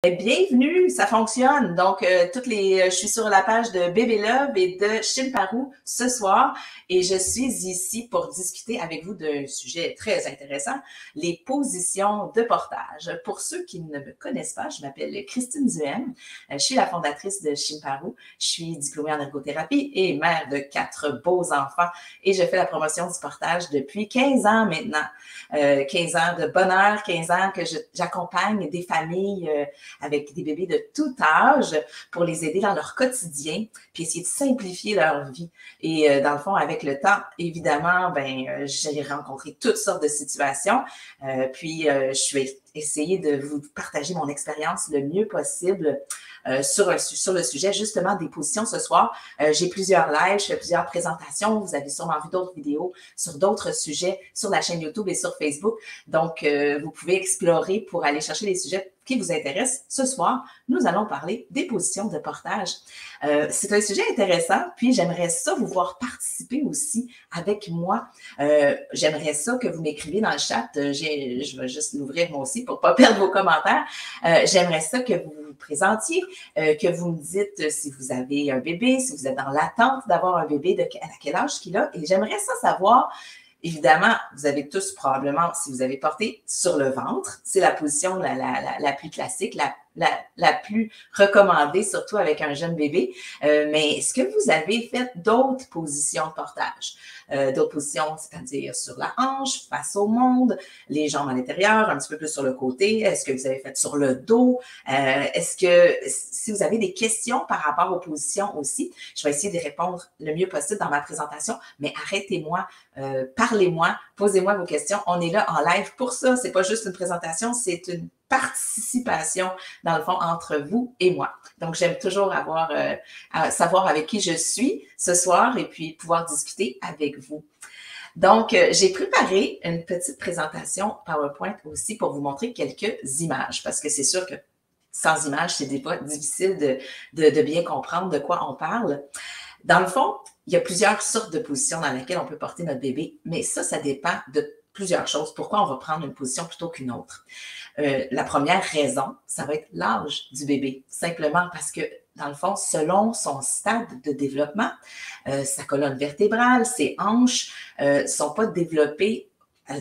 Bienvenue, ça fonctionne. Donc, je suis sur la page de Bébé Love et de Chimparu ce soir et je suis ici pour discuter avec vous d'un sujet très intéressant, les positions de portage. Pour ceux qui ne me connaissent pas, je m'appelle Christine Duhem, je suis la fondatrice de Chimparu, je suis diplômée en ergothérapie et mère de 4 beaux enfants et je fais la promotion du portage depuis 15 ans maintenant. 15 ans de bonheur, 15 ans que j'accompagne des familles avec des bébés de tout âge pour les aider dans leur quotidien, puis essayer de simplifier leur vie. Et dans le fond, avec le temps, évidemment, j'ai rencontré toutes sortes de situations. Je vais essayer de vous partager mon expérience le mieux possible sur le sujet justement des positions ce soir. J'ai plusieurs lives, je fais plusieurs présentations. Vous avez sûrement vu d'autres vidéos sur d'autres sujets sur la chaîne YouTube et sur Facebook. Donc, vous pouvez explorer pour aller chercher les sujets qui vous intéressent. Ce soir, nous allons parler des positions de portage. C'est un sujet intéressant, puis j'aimerais ça vous voir participer aussi avec moi. J'aimerais ça que vous m'écriviez dans le chat. Je vais juste l'ouvrir moi aussi pour pas perdre vos commentaires. J'aimerais ça que vous vous présentiez, que vous me dites si vous avez un bébé, si vous êtes dans l'attente d'avoir un bébé, à quel âge qu'il a. Et j'aimerais ça savoir. Évidemment, vous avez tous probablement, si vous avez porté sur le ventre, c'est la position la plus classique, la plus recommandée, surtout avec un jeune bébé. Mais est-ce que vous avez fait d'autres positions de portage? D'autres positions, c'est-à-dire sur la hanche, face au monde, les jambes à l'intérieur, un petit peu plus sur le côté. Est-ce que vous avez fait sur le dos? Si vous avez des questions par rapport aux positions aussi, je vais essayer de répondre le mieux possible dans ma présentation, mais arrêtez-moi, parlez-moi, posez-moi vos questions. On est là en live pour ça. C'est pas juste une présentation, c'est une participation, dans le fond, entre vous et moi. Donc, j'aime toujours savoir avec qui je suis ce soir et puis pouvoir discuter avec vous. Donc, j'ai préparé une petite présentation PowerPoint aussi pour vous montrer quelques images parce que c'est sûr que sans images, c'est des fois difficile de bien comprendre de quoi on parle. Dans le fond, il y a plusieurs sortes de positions dans lesquelles on peut porter notre bébé, mais ça dépend de plusieurs choses. Pourquoi on va prendre une position plutôt qu'une autre? La première raison, ça va être l'âge du bébé, simplement parce que, dans le fond, selon son stade de développement, sa colonne vertébrale, ses hanches ne sont pas développées au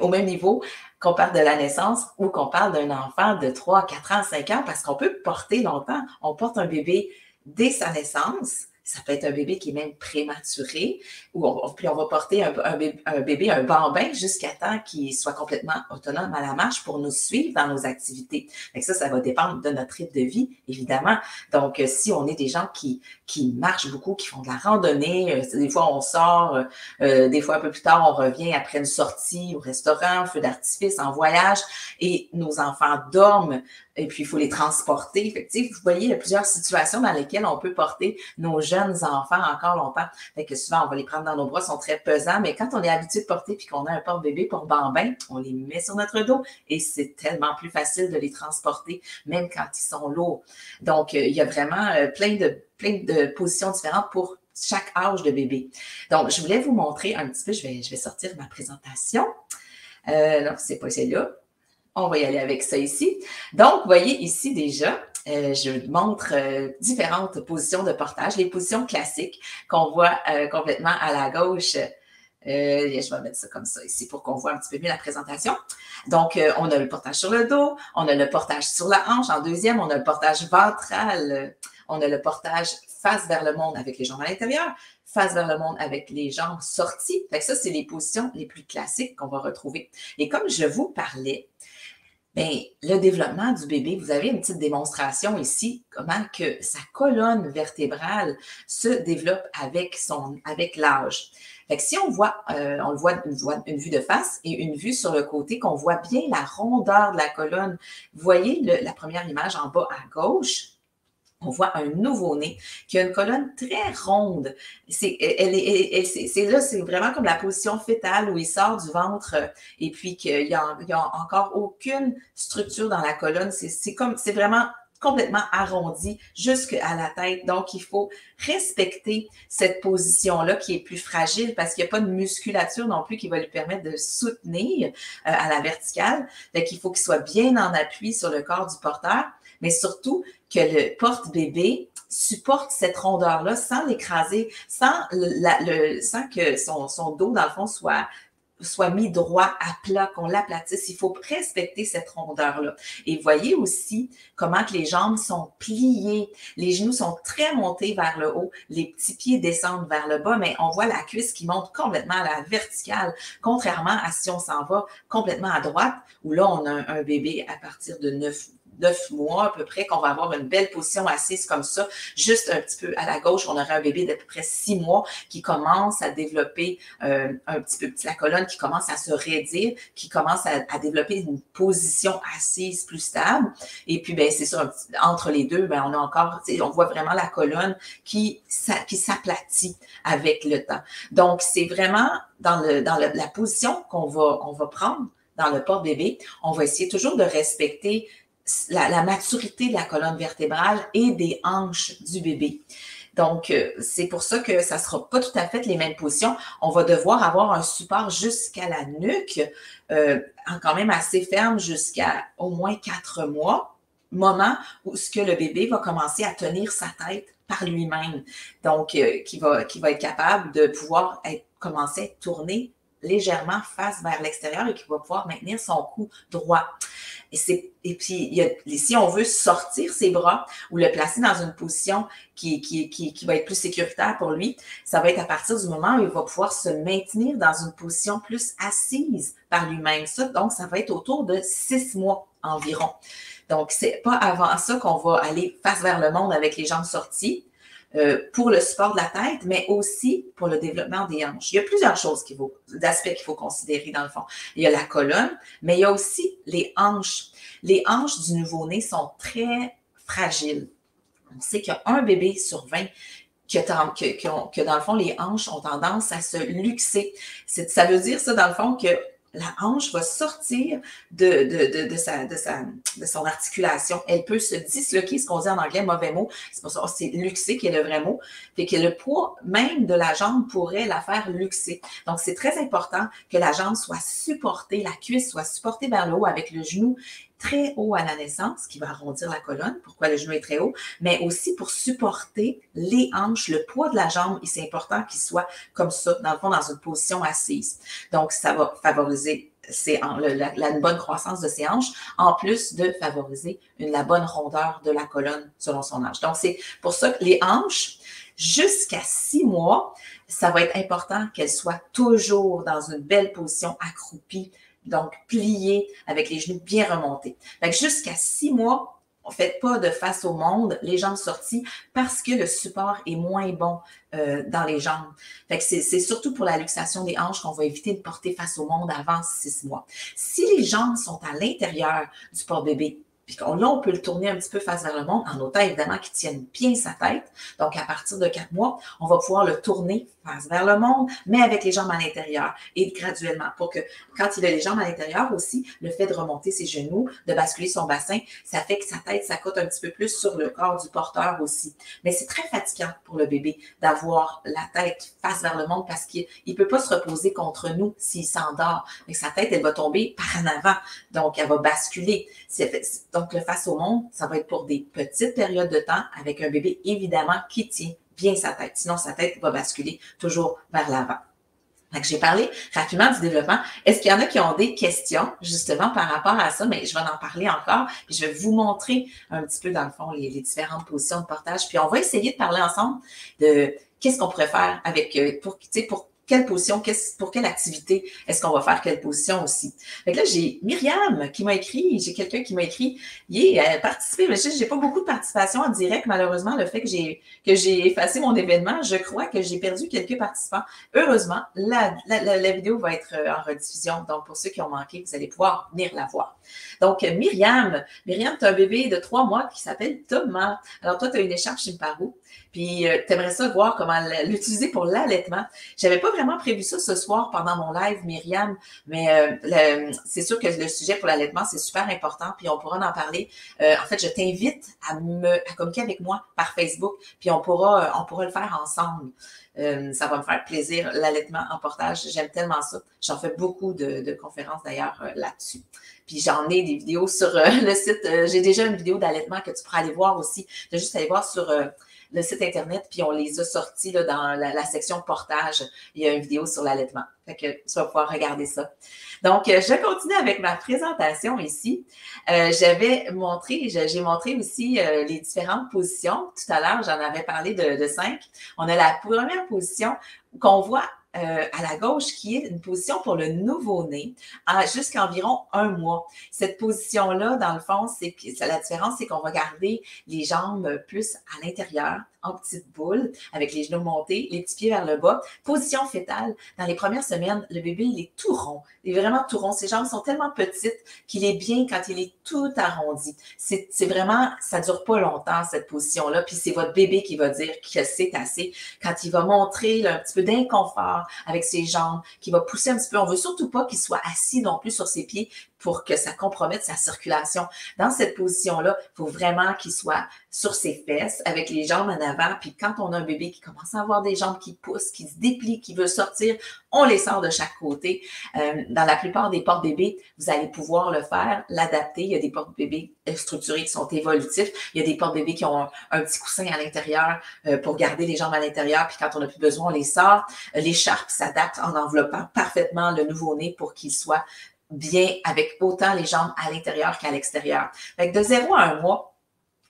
même niveau qu'on parle de la naissance ou qu'on parle d'un enfant de 3, 4 ans, 5 ans, parce qu'on peut porter longtemps. On porte un bébé dès sa naissance. Ça peut être un bébé qui est même prématuré, puis on va porter un bébé, un bambin, jusqu'à temps qu'il soit complètement autonome à la marche pour nous suivre dans nos activités. Donc ça va dépendre de notre rythme de vie, évidemment. Donc, si on est des gens qui marchent beaucoup, qui font de la randonnée, des fois on sort, des fois un peu plus tard, on revient après une sortie au restaurant, feu d'artifice, en voyage, et nos enfants dorment, et puis il faut les transporter. Fait que, vous voyez, il y a plusieurs situations dans lesquelles on peut porter nos jeunes enfants encore longtemps. Fait que souvent, on va les prendre dans nos bras, ils sont très pesants, mais quand on est habitué de porter puis qu'on a un porte-bébé pour bambin, on les met sur notre dos et c'est tellement plus facile de les transporter, même quand ils sont lourds. Donc, il y a vraiment plein de positions différentes pour chaque âge de bébé. Donc, je voulais vous montrer un petit peu, je vais sortir ma présentation. Non, c'est pas celle-là. On va y aller avec ça ici. Donc, vous voyez ici déjà, je montre différentes positions de portage, les positions classiques qu'on voit complètement à la gauche. Je vais mettre ça comme ça ici pour qu'on voit un petit peu mieux la présentation. Donc, on a le portage sur le dos, on a le portage sur la hanche. En deuxième, on a le portage ventral, on a le portage face vers le monde avec les jambes à l'intérieur, face vers le monde avec les jambes sorties. Fait que ça, c'est les positions les plus classiques qu'on va retrouver. Et comme je vous parlais, le développement du bébé, vous avez une petite démonstration ici, comment que sa colonne vertébrale se développe avec l'âge. Fait que si on le voit une vue de face et une vue sur le côté, qu'on voit bien la rondeur de la colonne. Vous voyez la première image en bas à gauche, on voit un nouveau-né qui a une colonne très ronde. C'est vraiment comme la position fœtale où il sort du ventre et puis qu'il n'y a encore aucune structure dans la colonne. C'est vraiment complètement arrondi jusqu'à la tête. Donc, il faut respecter cette position-là qui est plus fragile parce qu'il n'y a pas de musculature non plus qui va lui permettre de soutenir à la verticale. Donc, il faut qu'il soit bien en appui sur le corps du porteur, mais surtout que le porte-bébé supporte cette rondeur-là sans l'écraser, sans que son dos, dans le fond, soit mis droit à plat, qu'on l'aplatisse. Il faut respecter cette rondeur-là. Et voyez aussi comment que les jambes sont pliées. Les genoux sont très montés vers le haut. Les petits pieds descendent vers le bas, mais on voit la cuisse qui monte complètement à la verticale, contrairement à si on s'en va complètement à droite, où là, on a un bébé à partir de 9 mois à peu près, qu'on va avoir une belle position assise comme ça. Juste un petit peu à la gauche, on aurait un bébé d'à peu près 6 mois qui commence à développer un petit peu la colonne, qui commence à se raidir, qui commence à développer une position assise plus stable. Et puis, ben c'est ça, entre les deux, ben on a encore, on voit vraiment la colonne qui s'aplatit avec le temps. Donc, c'est vraiment dans la position qu'on va prendre dans le porte-bébé, on va essayer toujours de respecter la maturité de la colonne vertébrale et des hanches du bébé. Donc, c'est pour ça que ça ne sera pas tout à fait les mêmes positions. On va devoir avoir un support jusqu'à la nuque, quand même assez ferme jusqu'à au moins 4 mois, moment où ce que le bébé va commencer à tenir sa tête par lui-même. Donc, qui va être capable de pouvoir commencer à tourner légèrement face vers l'extérieur et qui va pouvoir maintenir son cou droit. Et puis, si on veut sortir ses bras ou le placer dans une position qui va être plus sécuritaire pour lui, ça va être à partir du moment où il va pouvoir se maintenir dans une position plus assise par lui-même. Donc, ça va être autour de 6 mois environ. Donc, c'est pas avant ça qu'on va aller face vers le monde avec les jambes sorties. Pour le support de la tête, mais aussi pour le développement des hanches. Il y a plusieurs d'aspects qu'il faut considérer dans le fond. Il y a la colonne, mais il y a aussi les hanches. Les hanches du nouveau-né sont très fragiles. On sait qu'il y a un bébé sur 20 que dans le fond, les hanches ont tendance à se luxer. Ça veut dire ça, dans le fond, que la hanche va sortir de son articulation. Elle peut se disloquer, ce qu'on dit en anglais, mauvais mot. C'est pour ça, c'est luxer qui est le vrai mot. Fait que le poids même de la jambe pourrait la faire luxer. Donc, c'est très important que la jambe soit supportée, la cuisse soit supportée vers le haut avec le genou très haut à la naissance, qui va arrondir la colonne, pourquoi le genou est très haut, mais aussi pour supporter les hanches, le poids de la jambe, et c'est important qu'il soit comme ça, dans le fond, dans une position assise. Donc, ça va favoriser la bonne croissance de ses hanches, en plus de favoriser la bonne rondeur de la colonne selon son âge. Donc, c'est pour ça que les hanches, jusqu'à 6 mois, ça va être important qu'elles soient toujours dans une belle position accroupie, donc pliée, avec les genoux bien remontés. Donc, jusqu'à 6 mois, on ne fait pas de face au monde, les jambes sorties, parce que le support est moins bon dans les jambes. Fait que c'est surtout pour la luxation des hanches qu'on va éviter de porter face au monde avant 6 mois. Si les jambes sont à l'intérieur du porte-bébé, puis là, on peut le tourner un petit peu face vers le monde, en autant évidemment qu'il tienne bien sa tête. Donc, à partir de 4 mois, on va pouvoir le tourner face vers le monde, mais avec les jambes à l'intérieur et graduellement pour que quand il a les jambes à l'intérieur aussi, le fait de remonter ses genoux, de basculer son bassin, ça fait que sa tête s'accote un petit peu plus sur le corps du porteur aussi. Mais c'est très fatigant pour le bébé d'avoir la tête face vers le monde parce qu'il ne peut pas se reposer contre nous s'il s'endort. Mais sa tête, elle va tomber par en avant. Donc, elle va basculer. Donc, le face au monde, ça va être pour des petites périodes de temps avec un bébé, évidemment, qui tient bien sa tête. Sinon, sa tête va basculer toujours vers l'avant. Donc, j'ai parlé rapidement du développement. Est-ce qu'il y en a qui ont des questions, justement, par rapport à ça? Mais je vais en parler encore. Puis je vais vous montrer un petit peu, dans le fond, les différentes positions de portage. Puis on va essayer de parler ensemble de qu'est-ce qu'on pourrait faire avec, pour quelle position, pour quelle activité est-ce qu'on va faire quelle position aussi. Fait que là, j'ai Myriam qui m'a écrit, j'ai quelqu'un qui m'a écrit, participé, mais j'ai pas beaucoup de participation en direct, malheureusement, le fait que j'ai effacé mon événement, je crois que j'ai perdu quelques participants. Heureusement, la vidéo va être en rediffusion, donc pour ceux qui ont manqué, vous allez pouvoir venir la voir. Donc, Myriam, tu as un bébé de 3 mois qui s'appelle Thomas. Alors, toi, tu as une écharpe Chimparou, puis tu aimerais ça voir comment l'utiliser pour l'allaitement. J'avais pas vraiment vraiment prévu ça ce soir pendant mon live, Myriam, mais c'est sûr que le sujet pour l'allaitement, c'est super important, puis on pourra en parler. En fait, je t'invite à communiquer avec moi par Facebook, puis on pourra le faire ensemble. Ça va me faire plaisir, l'allaitement en portage. J'aime tellement ça. J'en fais beaucoup de conférences d'ailleurs là-dessus. Puis j'en ai des vidéos sur le site. J'ai déjà une vidéo d'allaitement que tu pourras aller voir aussi. Tu as juste à aller voir sur le site Internet, puis on les a sortis là, dans la section portage. Il y a une vidéo sur l'allaitement. Fait que tu vas pouvoir regarder ça. Donc, je continue avec ma présentation ici. J'ai montré aussi les différentes positions. Tout à l'heure, j'en avais parlé de 5. On a la première position qu'on voit à la gauche, qui est une position pour le nouveau-né jusqu'à environ 1 mois. Cette position-là, dans le fond, la différence, c'est qu'on va garder les jambes plus à l'intérieur, en petite boule, avec les genoux montés, les petits pieds vers le bas. Position fétale. Dans les premières semaines, le bébé, il est tout rond. Il est vraiment tout rond. Ses jambes sont tellement petites qu'il est bien quand il est tout arrondi. C'est vraiment, ça dure pas longtemps, cette position-là. Puis c'est votre bébé qui va dire que c'est assez. Quand il va montrer là, un petit peu d'inconfort avec ses jambes, qui va pousser un petit peu. On veut surtout pas qu'il soit assis non plus sur ses pieds pour que ça compromette sa circulation. Dans cette position-là, il faut vraiment qu'il soit sur ses fesses, avec les jambes en avant. Puis quand on a un bébé qui commence à avoir des jambes qui poussent, qui se déplient, qui veut sortir, on les sort de chaque côté. Dans la plupart des porte-bébés, vous allez pouvoir le faire, l'adapter. Il y a des porte-bébés structurés qui sont évolutifs. Il y a des porte-bébés qui ont un petit coussin à l'intérieur pour garder les jambes à l'intérieur. Puis quand on n'a plus besoin, on les sort. L'écharpe s'adapte en enveloppant parfaitement le nouveau-né pour qu'il soit bien avec autant les jambes à l'intérieur qu'à l'extérieur. Fait que de 0 à 1 mois,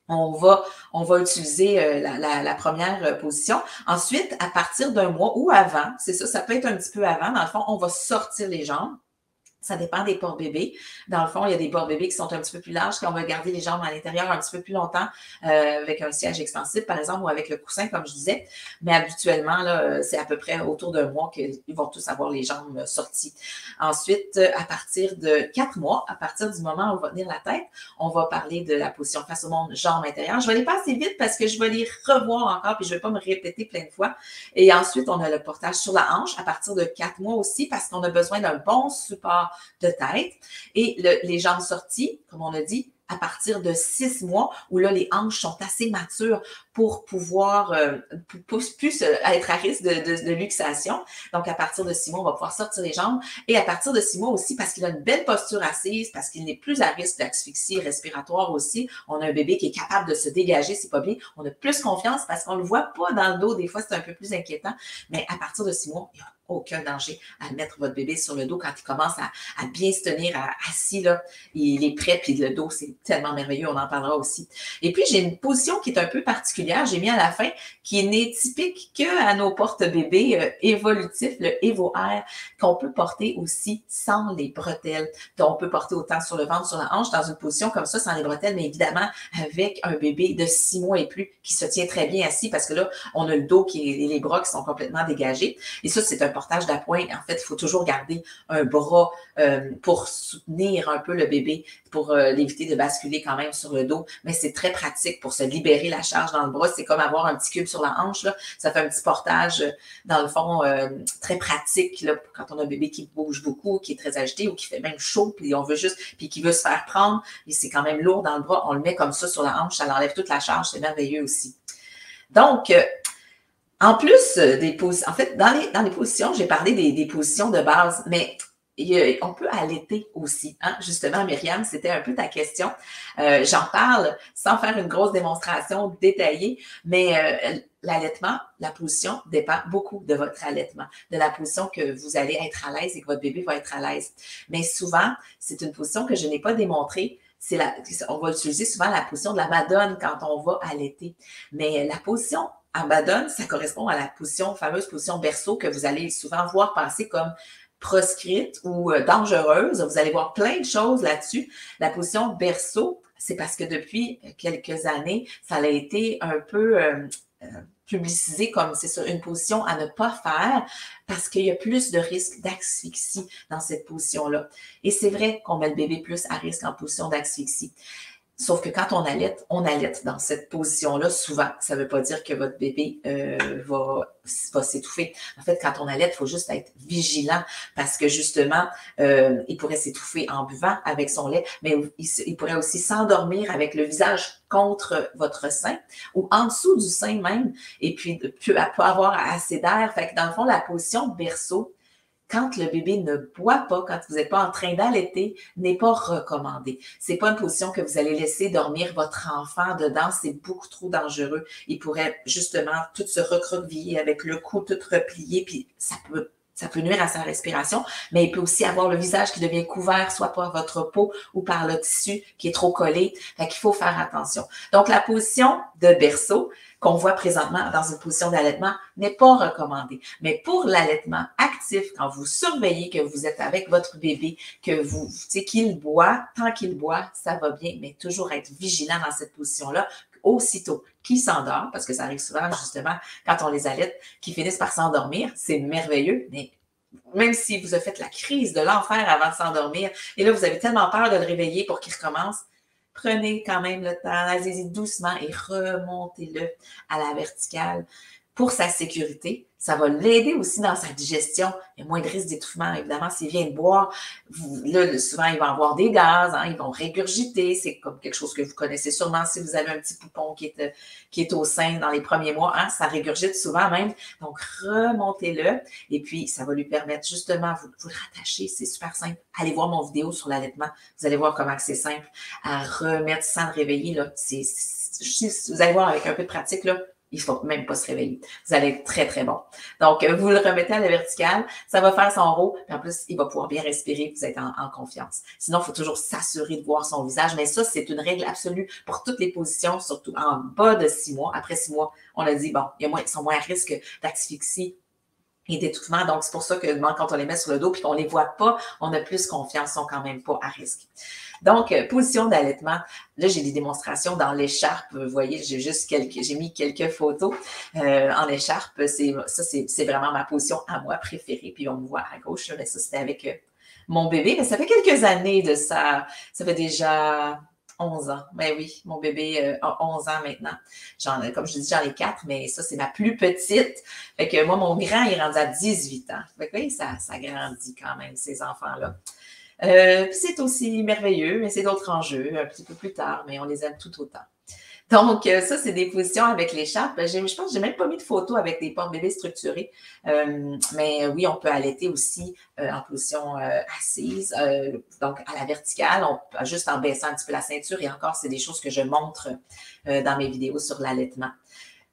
on va utiliser la première position. Ensuite, à partir d'1 mois ou avant, c'est ça, ça peut être un petit peu avant, dans le fond, on va sortir les jambes. Ça dépend des porte-bébés. Dans le fond, il y a des porte-bébés qui sont un petit peu plus larges, qu'on va garder les jambes à l'intérieur un petit peu plus longtemps avec un siège extensif, par exemple, ou avec le coussin, comme je disais. Mais habituellement, là, c'est à peu près autour d'1 mois qu'ils vont tous avoir les jambes sorties. Ensuite, à partir de 4 mois, à partir du moment où on va tenir la tête, on va parler de la position face au monde, jambes intérieures. Je vais les passer vite parce que je vais les revoir encore, puis je ne vais pas me répéter plein de fois. Et ensuite, on a le portage sur la hanche à partir de 4 mois aussi, parce qu'on a besoin d'un bon support de tête et les jambes sorties, comme on a dit, à partir de 6 mois, où là, les hanches sont assez matures pour pouvoir plus être à risque de luxation. Donc, à partir de 6 mois, on va pouvoir sortir les jambes. Et à partir de 6 mois aussi, parce qu'il a une belle posture assise, parce qu'il n'est plus à risque d'asphyxie respiratoire aussi, on a un bébé qui est capable de se dégager, c'est pas bien. On a plus confiance parce qu'on le voit pas dans le dos. Des fois, c'est un peu plus inquiétant. Mais à partir de 6 mois, il n'y a aucun danger à mettre votre bébé sur le dos quand il commence à bien se tenir assis. Là, il est prêt, puis le dos, c'est tellement merveilleux, on en parlera aussi. Et puis, j'ai une position qui est un peu particulière, j'ai mis à la fin, qui n'est typique qu'à nos porte-bébés évolutifs, le EvoAir, qu'on peut porter aussi sans les bretelles. Donc, on peut porter autant sur le ventre, sur la hanche, dans une position comme ça, sans les bretelles, mais évidemment, avec un bébé de 6 mois et plus, qui se tient très bien assis, parce que là, on a le dos et les bras qui sont complètement dégagés. Et ça, c'est un portage d'appoint. En fait, il faut toujours garder un bras pour soutenir un peu le bébé, pour l'éviter de basculer quand même sur le dos. Mais c'est très pratique pour se libérer la charge dans le bras. C'est comme avoir un petit cube sur la hanche. Là. Ça fait un petit portage, dans le fond, très pratique là, quand on a un bébé qui bouge beaucoup, qui est très agité ou qui fait même chaud, puis on veut juste, puis qui veut se faire prendre, et c'est quand même lourd dans le bras. On le met comme ça sur la hanche, ça enlève toute la charge. C'est merveilleux aussi. Donc, en plus des positions, en fait, dans les positions, j'ai parlé des positions de base, mais on peut allaiter aussi. Hein? Justement, Myriam, c'était un peu ta question. J'en parle sans faire une grosse démonstration détaillée, mais l'allaitement, la position dépend beaucoup de votre allaitement, de la position que vous allez être à l'aise et que votre bébé va être à l'aise. Mais souvent, c'est une position que je n'ai pas démontrée. On va utiliser souvent la position de la madone quand on va allaiter. Mais la position en madone, ça correspond à la fameuse position berceau que vous allez souvent voir passer comme proscrite ou dangereuse. Vous allez voir plein de choses là-dessus. La position berceau, c'est parce que depuis quelques années, ça a été un peu publicisé comme c'est ça, une position à ne pas faire parce qu'il y a plus de risque d'asphyxie dans cette position-là. Et c'est vrai qu'on met le bébé plus à risque en position d'asphyxie. Sauf que quand on allait dans cette position-là souvent. Ça ne veut pas dire que votre bébé va s'étouffer. En fait, quand on allait, il faut juste être vigilant parce que justement, il pourrait s'étouffer en buvant avec son lait, mais il pourrait aussi s'endormir avec le visage contre votre sein ou en dessous du sein même, et puis peut avoir assez d'air. Fait que dans le fond, la position berceau, quand le bébé ne boit pas, quand vous n'êtes pas en train d'allaiter, n'est pas recommandé. C'est pas une position que vous allez laisser dormir votre enfant dedans. C'est beaucoup trop dangereux. Il pourrait justement tout se recroqueviller avec le cou tout replié, puis ça peut nuire à sa respiration, mais il peut aussi avoir le visage qui devient couvert, soit par votre peau ou par le tissu qui est trop collé. Fait qu'il faut faire attention. Donc, la position de berceau qu'on voit présentement dans une position d'allaitement n'est pas recommandée. Mais pour l'allaitement actif, quand vous surveillez que vous êtes avec votre bébé, que vous, tu sais, qu'il boit, tant qu'il boit, ça va bien, mais toujours être vigilant dans cette position-là. Aussitôt qu'il s'endort, parce que ça arrive souvent justement quand on les allaite, qu'ils finissent par s'endormir, c'est merveilleux, mais même si vous avez fait la crise de l'enfer avant de s'endormir, et là vous avez tellement peur de le réveiller pour qu'il recommence, prenez quand même le temps, allez-y doucement et remontez-le à la verticale pour sa sécurité. Ça va l'aider aussi dans sa digestion. Il y a moins de risque d'étouffement. Évidemment, s'il vient de boire, là, souvent, il va avoir des gaz, hein, ils vont régurgiter. C'est comme quelque chose que vous connaissez sûrement si vous avez un petit poupon qui est au sein dans les premiers mois. Hein, ça régurgite souvent même. Donc, remontez-le. Et puis, ça va lui permettre justement, vous le rattacher. C'est super simple. Allez voir mon vidéo sur l'allaitement. Vous allez voir comment c'est simple à remettre sans le réveiller. Là. Vous allez voir avec un peu de pratique, là, il ne faut même pas se réveiller. Vous allez être très, très bon. Donc, vous le remettez à la verticale, ça va faire son rôle, puis en plus, il va pouvoir bien respirer, vous êtes en confiance. Sinon, il faut toujours s'assurer de voir son visage, mais ça, c'est une règle absolue pour toutes les positions, surtout en bas de 6 mois. Après 6 mois, on a dit, bon, ils sont moins à risque d'asphyxie et d'étouffement. Donc, c'est pour ça que quand on les met sur le dos et qu'on ne les voit pas, on a plus confiance, ils sont quand même pas à risque. Donc, position d'allaitement. Là, j'ai des démonstrations dans l'écharpe. Vous voyez, j'ai mis quelques photos en écharpe. C'est vraiment ma position à moi préférée. Puis, on me voit à gauche. Mais ça, c'était avec mon bébé. Mais ça fait quelques années de ça. Ça fait déjà 11 ans. Ben oui, mon bébé a 11 ans maintenant. Comme je dis, j'en ai 4, mais ça, c'est ma plus petite. Fait que moi, mon grand, il est rendu à 18 ans. Fait que oui, ça grandit quand même, ces enfants-là. C'est aussi merveilleux, mais c'est d'autres enjeux un petit peu plus tard, mais on les aime tout autant. Donc, ça, c'est des positions avec l'écharpe. Je pense que j'ai même pas mis de photos avec des porte-bébés structurés. Mais oui, on peut allaiter aussi en position assise, donc à la verticale, juste en baissant un petit peu la ceinture. Et encore, c'est des choses que je montre dans mes vidéos sur l'allaitement.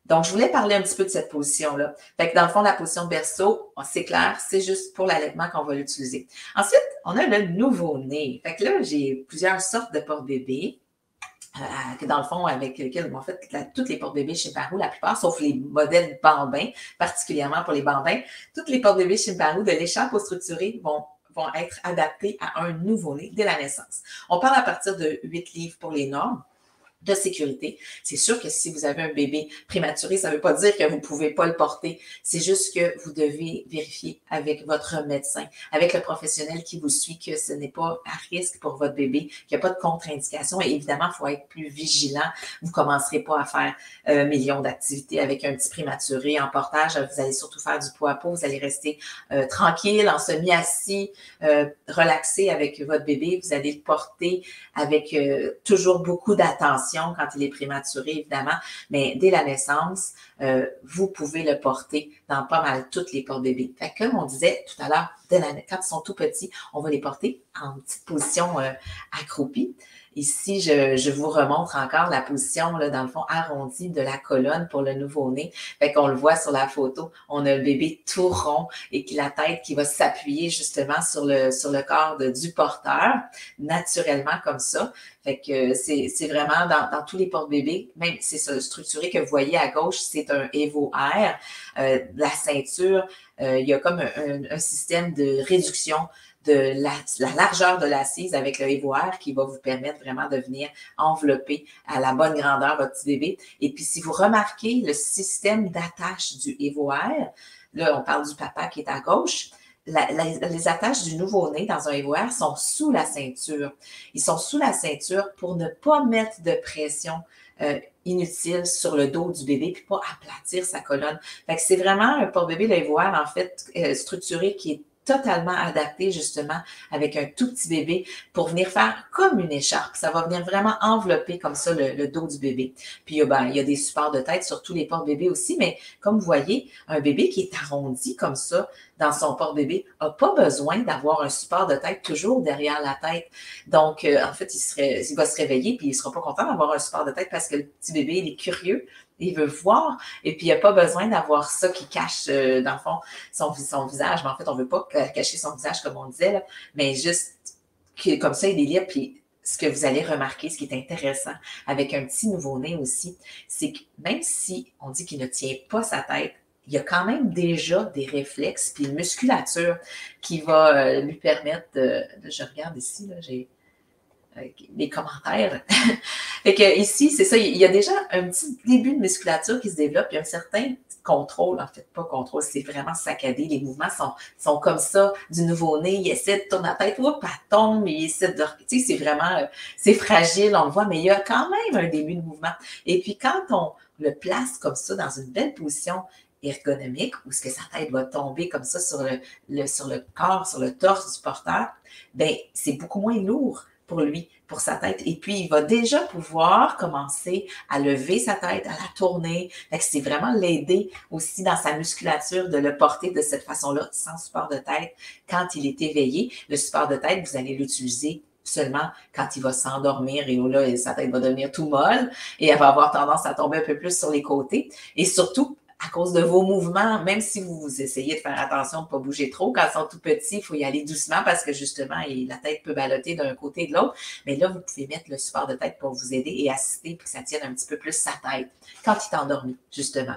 Donc, je voulais parler un petit peu de cette position-là. Fait que dans le fond, la position de berceau, c'est clair, c'est juste pour l'allaitement qu'on va l'utiliser. Ensuite, on a le nouveau-né. Fait que là, j'ai plusieurs sortes de porte-bébés. Que dans le fond, avec lesquels, en fait, toutes les porte-bébés chez Parou, la plupart, sauf les modèles bambins, particulièrement pour les bambins, toutes les porte-bébés chez Parou de l'écharpe au structuré vont être adaptés à un nouveau-né dès la naissance. On parle à partir de 8 livres pour les normes de sécurité. C'est sûr que si vous avez un bébé prématuré, ça ne veut pas dire que vous ne pouvez pas le porter. C'est juste que vous devez vérifier avec votre médecin, avec le professionnel qui vous suit, que ce n'est pas à risque pour votre bébé, qu'il n'y a pas de contre-indication. Et évidemment, il faut être plus vigilant. Vous ne commencerez pas à faire millions d'activités avec un petit prématuré en portage. Vous allez surtout faire du poids à peau. Vous allez rester tranquille, en semi-assis, relaxé avec votre bébé. Vous allez le porter avec toujours beaucoup d'attention quand il est prématuré, évidemment, mais dès la naissance, vous pouvez le porter dans pas mal toutes les porte-bébés. Fait que, comme on disait tout à l'heure, quand ils sont tout petits, on va les porter en petite position accroupie. Ici, je vous remontre encore la position, là, dans le fond, arrondie de la colonne pour le nouveau-né. Fait qu'on le voit sur la photo, on a le bébé tout rond et la tête qui va s'appuyer justement sur le corps du porteur, naturellement comme ça. Fait que c'est vraiment dans tous les porte-bébés, même c'est ça, structuré que vous voyez à gauche, c'est un Evo Air. La ceinture, il y a comme un système de réduction de la largeur de l'assise avec le Evo Air qui va vous permettre vraiment de venir envelopper à la bonne grandeur votre petit bébé. Et puis, si vous remarquez le système d'attache du Evo Air, là, on parle du papa qui est à gauche, les attaches du nouveau-né dans un IVOR sont sous la ceinture. Ils sont sous la ceinture pour ne pas mettre de pression inutile sur le dos du bébé puis pas aplatir sa colonne. Fait que c'est vraiment un porte-bébé, le IVOR, en fait, structuré qui est totalement adapté justement avec un tout petit bébé pour venir faire comme une écharpe. Ça va venir vraiment envelopper comme ça le dos du bébé. Puis il y a des supports de tête sur tous les porte-bébés aussi, mais comme vous voyez, un bébé qui est arrondi comme ça dans son porte-bébé n'a pas besoin d'avoir un support de tête toujours derrière la tête. Donc, en fait, il va se réveiller puis il ne sera pas content d'avoir un support de tête parce que le petit bébé, il est curieux. Il veut voir, et puis il n'y a pas besoin d'avoir ça qui cache, dans le fond, son visage. Mais en fait, on ne veut pas cacher son visage, comme on disait, là, mais juste que, comme ça, il est libre. Puis ce que vous allez remarquer, ce qui est intéressant avec un petit nouveau-né aussi, c'est que même si on dit qu'il ne tient pas sa tête, il y a quand même déjà des réflexes puis une musculature qui va lui permettre je regarde ici, là, j'ai les commentaires. Fait que ici, c'est ça, il y a déjà un petit début de musculature qui se développe, il y a un certain contrôle, en fait, pas contrôle, c'est vraiment saccadé. Les mouvements sont comme ça, du nouveau-né, il essaie de tourner la tête, oups, elle tombe, il essaie de... Tu sais, c'est vraiment, c'est fragile, on le voit, mais il y a quand même un début de mouvement. Et puis, quand on le place comme ça, dans une belle position ergonomique, où ce que sa tête va tomber comme ça sur le corps, sur le torse du porteur, ben c'est beaucoup moins lourd pour lui, pour sa tête. Et puis, il va déjà pouvoir commencer à lever sa tête, à la tourner. Fait que c'est vraiment l'aider aussi dans sa musculature de le porter de cette façon-là, sans support de tête. Quand il est éveillé, le support de tête, vous allez l'utiliser seulement quand il va s'endormir et là, sa tête va devenir tout molle et elle va avoir tendance à tomber un peu plus sur les côtés. Et surtout, à cause de vos mouvements, même si vous essayez de faire attention de ne pas bouger trop, quand ils sont tout petits, il faut y aller doucement parce que justement, la tête peut ballotter d'un côté et de l'autre. Mais là, vous pouvez mettre le support de tête pour vous aider et assister pour que ça tienne un petit peu plus sa tête quand il est endormi, justement.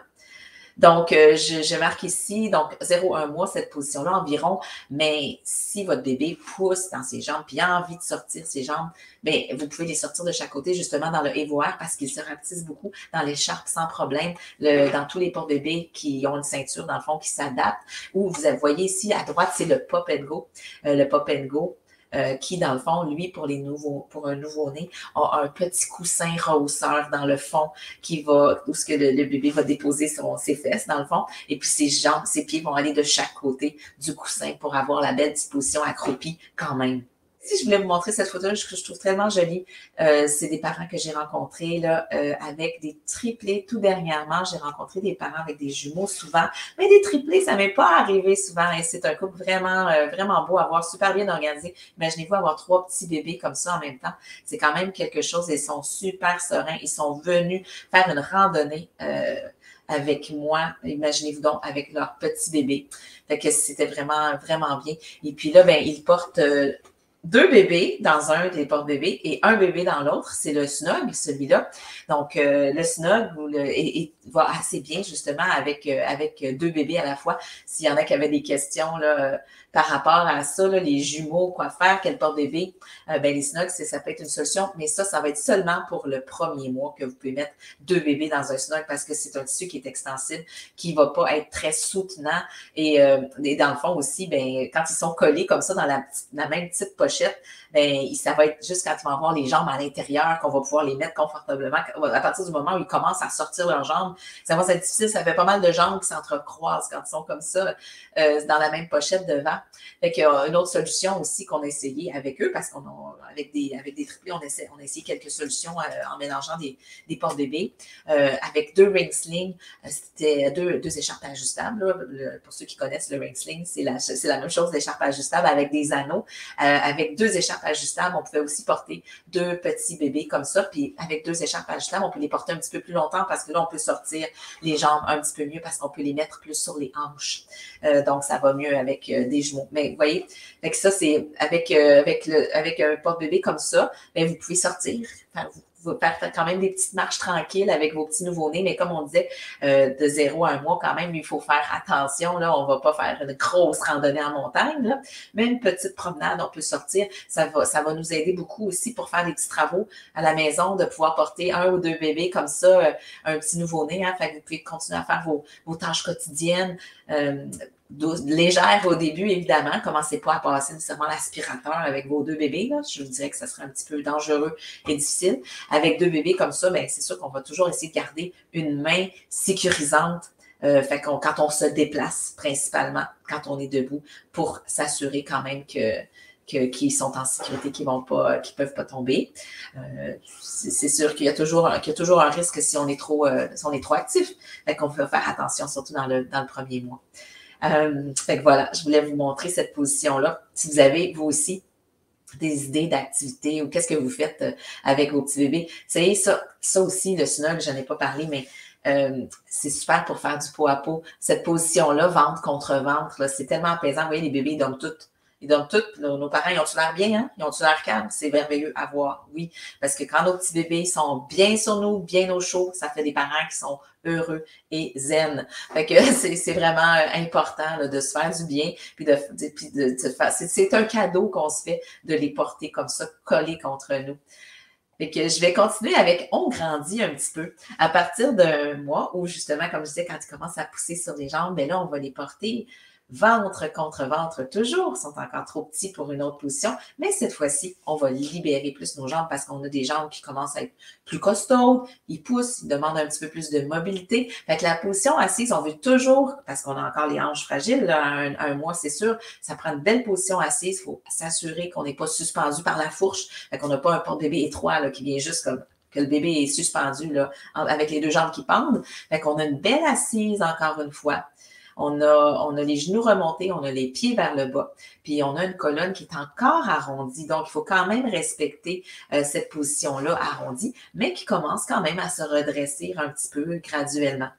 Donc, je marque ici, donc 0,1 mois, cette position-là environ, mais si votre bébé pousse dans ses jambes puis a envie de sortir ses jambes, bien, vous pouvez les sortir de chaque côté, justement dans le EVOR parce qu'ils se rapetissent beaucoup dans l'écharpe sans problème, dans tous les porte-bébés qui ont une ceinture, dans le fond, qui s'adaptent. Ou vous voyez ici, à droite, c'est le Pop and Go. Le Pop and Go, qui, dans le fond, lui, pour un nouveau-né, a un petit coussin rehausseur dans le fond où ce que le bébé va déposer ses fesses, dans le fond, et puis ses jambes, ses pieds vont aller de chaque côté du coussin pour avoir la belle disposition accroupie quand même. Si je voulais vous montrer cette photo, je trouve tellement jolie. C'est des parents que j'ai rencontrés là, avec des triplés. Tout dernièrement, j'ai rencontré des parents avec des jumeaux souvent, mais des triplés, ça m'est pas arrivé souvent. Et c'est un couple vraiment, vraiment beau à voir, super bien organisé. Imaginez-vous avoir 3 petits bébés comme ça en même temps. C'est quand même quelque chose. Ils sont super sereins. Ils sont venus faire une randonnée avec moi, imaginez-vous donc, avec leur petit bébé. Fait que c'était vraiment, vraiment bien. Et puis là, ben, ils portent 2 bébés dans un des porte-bébés et un bébé dans l'autre. C'est le Snug, celui-là. Donc, le Snug va assez bien, justement, avec 2 bébés à la fois. S'il y en a qui avaient des questions là, par rapport à ça, là, les jumeaux, quoi faire, quel porte-bébé, ben, les Snug, ça peut être une solution. Mais ça va être seulement pour le premier mois que vous pouvez mettre 2 bébés dans un Snug parce que c'est un tissu qui est extensible, qui ne va pas être très soutenant. Et dans le fond aussi, ben, quand ils sont collés comme ça dans la même petite pochette, ben, ça va être juste quand ils vont avoir les jambes à l'intérieur qu'on va pouvoir les mettre confortablement. À partir du moment où ils commencent à sortir leurs jambes, ça va être difficile. Ça fait pas mal de jambes qui s'entrecroisent quand ils sont comme ça dans la même pochette devant. Fait qu'il y a une autre solution aussi qu'on a essayé avec eux, parce avec des triplés, on a essayé quelques solutions en mélangeant des porte-bébés. Avec 2 ring slings, c'était deux écharpes ajustables. Là. Pour ceux qui connaissent le ring sling, c'est la même chose, l'écharpe ajustable avec des anneaux. Avec 2 écharpes ajustables, on pouvait aussi porter 2 petits bébés comme ça. Puis avec 2 écharpes ajustables, on peut les porter un petit peu plus longtemps parce que là, on peut sortir les jambes un petit peu mieux parce qu'on peut les mettre plus sur les hanches. Donc, ça va mieux avec des jumeaux. Mais vous voyez, fait que ça, c'est avec un porte-bébé comme ça, bien, vous pouvez sortir, vous faire quand même des petites marches tranquilles avec vos petits nouveau-nés, mais comme on disait, de 0 à 1 mois, quand même, il faut faire attention. Là, on ne va pas faire une grosse randonnée en montagne, là, mais une petite promenade, on peut sortir. Ça va nous aider beaucoup aussi pour faire des petits travaux à la maison, de pouvoir porter 1 ou 2 bébés comme ça, un petit nouveau-né. Hein, fait que vous pouvez continuer à faire vos tâches quotidiennes. légère au début, évidemment. Commencez pas à passer nécessairement l'aspirateur avec vos deux bébés. Là. Je vous dirais que ça serait un petit peu dangereux et difficile. Avec deux bébés comme ça, ben, c'est sûr qu'on va toujours essayer de garder une main sécurisante. Fait qu'on, quand on se déplace, principalement, quand on est debout, pour s'assurer quand même qu'ils sont en sécurité, qu'ils peuvent pas tomber. C'est sûr qu'il y a toujours un risque si on est trop actif. Fait qu'on peut faire attention, surtout dans le premier mois. Fait que voilà, je voulais vous montrer cette position-là. Si vous avez, vous aussi, des idées d'activités ou qu'est-ce que vous faites avec vos petits bébés. Vous savez, ça aussi, le snuggle, je n'en ai pas parlé, mais c'est super pour faire du pot à pot. Cette position-là, ventre contre ventre, là, c'est tellement apaisant. Vous voyez, les bébés, ils dorment toutes. Ils dorment toutes. Nos parents, ils ont-tu l'air bien, hein? Ils ont-tu l'air calmes? C'est merveilleux à voir, oui. Parce que quand nos petits bébés sont bien sur nous, bien au chaud, ça fait des parents qui sont heureux et zen. Fait que c'est vraiment important là, de se faire du bien, puis de faire. C'est un cadeau qu'on se fait de les porter comme ça, collés contre nous. Fait que je vais continuer avec on grandit un petit peu. À partir d'un mois où, justement, comme je disais, quand ils commencent à pousser sur les jambes, bien là, on va les porter ventre contre ventre toujours. Ils sont encore trop petits pour une autre position. Mais cette fois-ci, on va libérer plus nos jambes parce qu'on a des jambes qui commencent à être plus costaudes. Ils poussent, ils demandent un petit peu plus de mobilité. Fait que la position assise, on veut toujours, parce qu'on a encore les hanches fragiles, là, un mois, c'est sûr, ça prend une belle position assise. Il faut s'assurer qu'on n'est pas suspendu par la fourche. Fait qu'on n'a pas un porte-bébé étroit là, qui vient juste comme que le bébé est suspendu là, avec les deux jambes qui pendent. Fait qu'on a une belle assise encore une fois. On a les genoux remontés, on a les pieds vers le bas, puis on a une colonne qui est encore arrondie. Donc, il faut quand même respecter cette position-là arrondie, mais qui commence quand même à se redresser un petit peu graduellement.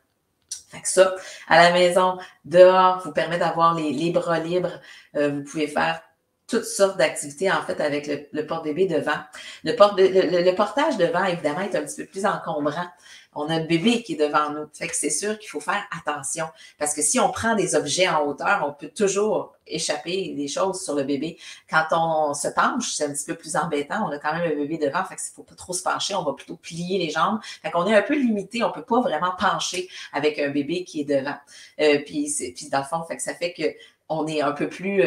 Fait que ça, à la maison, dehors, vous permet d'avoir les bras libres. Vous pouvez faire toutes sortes d'activités, en fait, avec le porte-bébé devant. Le portage devant, évidemment, est un petit peu plus encombrant. On a le bébé qui est devant nous. Fait que c'est sûr qu'il faut faire attention. Parce que si on prend des objets en hauteur, on peut toujours échapper des choses sur le bébé. Quand on se penche, c'est un petit peu plus embêtant. On a quand même le bébé devant. Fait qu'il ne faut pas trop se pencher. On va plutôt plier les jambes. Fait qu'on est un peu limité. On ne peut pas vraiment pencher avec un bébé qui est devant. Puis dans le fond, fait que ça fait que on est un peu plus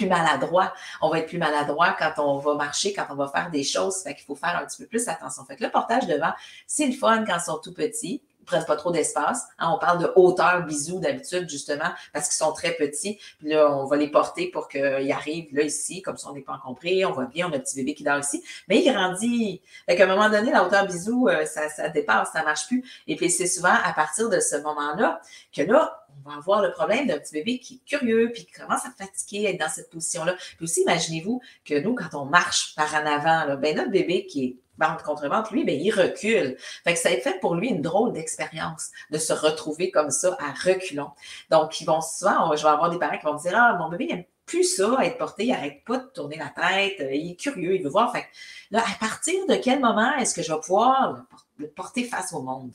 maladroit. On va être plus maladroit quand on va marcher, quand on va faire des choses. Fait qu'il faut faire un petit peu plus attention. Fait que le portage devant, c'est le fun quand ils sont tout petits. Ils ne prennent pas trop d'espace. Hein, on parle de hauteur bisou d'habitude, justement, parce qu'ils sont très petits. Puis là, on va les porter pour qu'ils arrivent là, ici, comme ça, on n'est pas encombré, on voit bien, on a un petit bébé qui dort ici. Mais il grandit. Fait qu'à un moment donné, la hauteur bisou, ça dépasse, ça ne marche plus. Et puis, c'est souvent à partir de ce moment-là que là, on va avoir le problème d'un petit bébé qui est curieux, puis qui commence à fatiguer, être dans cette position-là. Puis aussi, imaginez-vous que nous, quand on marche par en avant, là, ben notre bébé qui est ventre contre ventre, lui, ben il recule. Fait que ça a été fait pour lui une drôle d'expérience de se retrouver comme ça à reculons. Donc, ils vont souvent, je vais avoir des parents qui vont me dire, ah, mon bébé, il n'aime plus ça, être porté, il n'arrête pas de tourner la tête, il est curieux, il veut voir. Fait que là, à partir de quel moment est-ce que je vais pouvoir le porter face au monde?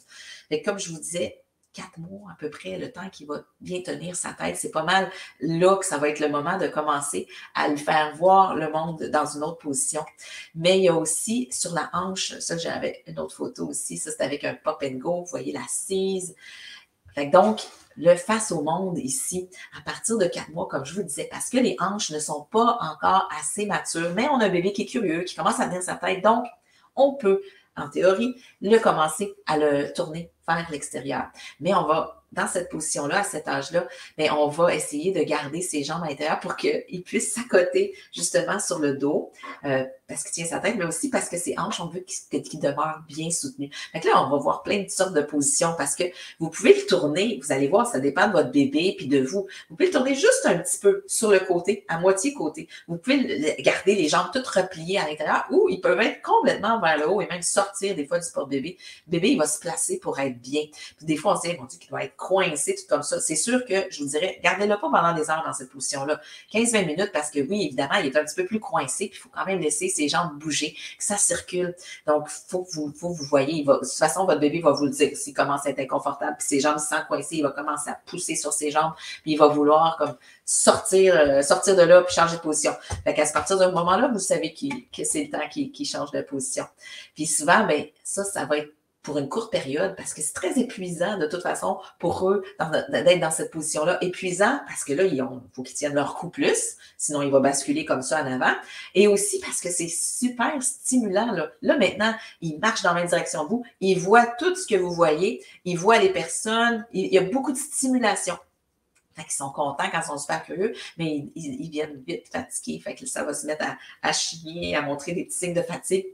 Fait que comme je vous disais, 4 mois à peu près, le temps qu'il va bien tenir sa tête. C'est pas mal là que ça va être le moment de commencer à lui faire voir le monde dans une autre position. Mais il y a aussi sur la hanche, ça j'avais une autre photo aussi, ça c'est avec un pop and go, vous voyez l'assise. Fait que donc, le face au monde ici, à partir de 4 mois, comme je vous disais, parce que les hanches ne sont pas encore assez matures, mais on a un bébé qui est curieux, qui commence à tenir sa tête, donc on peut en théorie, le commencer à le tourner vers l'extérieur. Mais on va, dans cette position-là, à cet âge-là, mais on va essayer de garder ses jambes à l'intérieur pour qu'il puisse s'accoter justement sur le dos, parce qu'il tient sa tête, mais aussi parce que ses hanches, on veut qu'il demeure bien soutenu. Donc là, on va voir plein de sortes de positions parce que vous pouvez le tourner, vous allez voir, ça dépend de votre bébé puis de vous. Vous pouvez le tourner juste un petit peu sur le côté, à moitié côté. Vous pouvez garder les jambes toutes repliées à l'intérieur ou ils peuvent être complètement vers le haut et même sortir des fois du porte-bébé. Le bébé, il va se placer pour être bien. Puis des fois, on se dit, mon Dieu, qu'il doit être coincé, tout comme ça. C'est sûr que, je vous dirais, gardez-le pas pendant des heures dans cette position-là. 15-20 minutes parce que oui, évidemment, il est un petit peu plus coincé puis il faut quand même laisser ses jambes bouger, que ça circule. Donc, faut que vous voyez. De toute façon, votre bébé va vous le dire s'il commence à être inconfortable puis ses jambes se sentent coincées, il va commencer à pousser sur ses jambes puis il va vouloir comme sortir de là puis changer de position. Fait qu'à partir de ce moment-là, vous savez que c'est le temps qu'il change de position. Puis souvent, ben ça va être pour une courte période parce que c'est très épuisant de toute façon pour eux d'être dans cette position-là. Épuisant parce que là, il faut qu'ils tiennent leur cou plus, sinon il va basculer comme ça en avant. Et aussi parce que c'est super stimulant. Là, maintenant, ils marchent dans la même direction que vous. Ils voient tout ce que vous voyez. Ils voient les personnes. Il y a beaucoup de stimulation. Fait qu'ils sont contents quand ils sont super curieux, mais ils viennent vite fatigués. Fait que ça va se mettre à chigner, à montrer des petits signes de fatigue.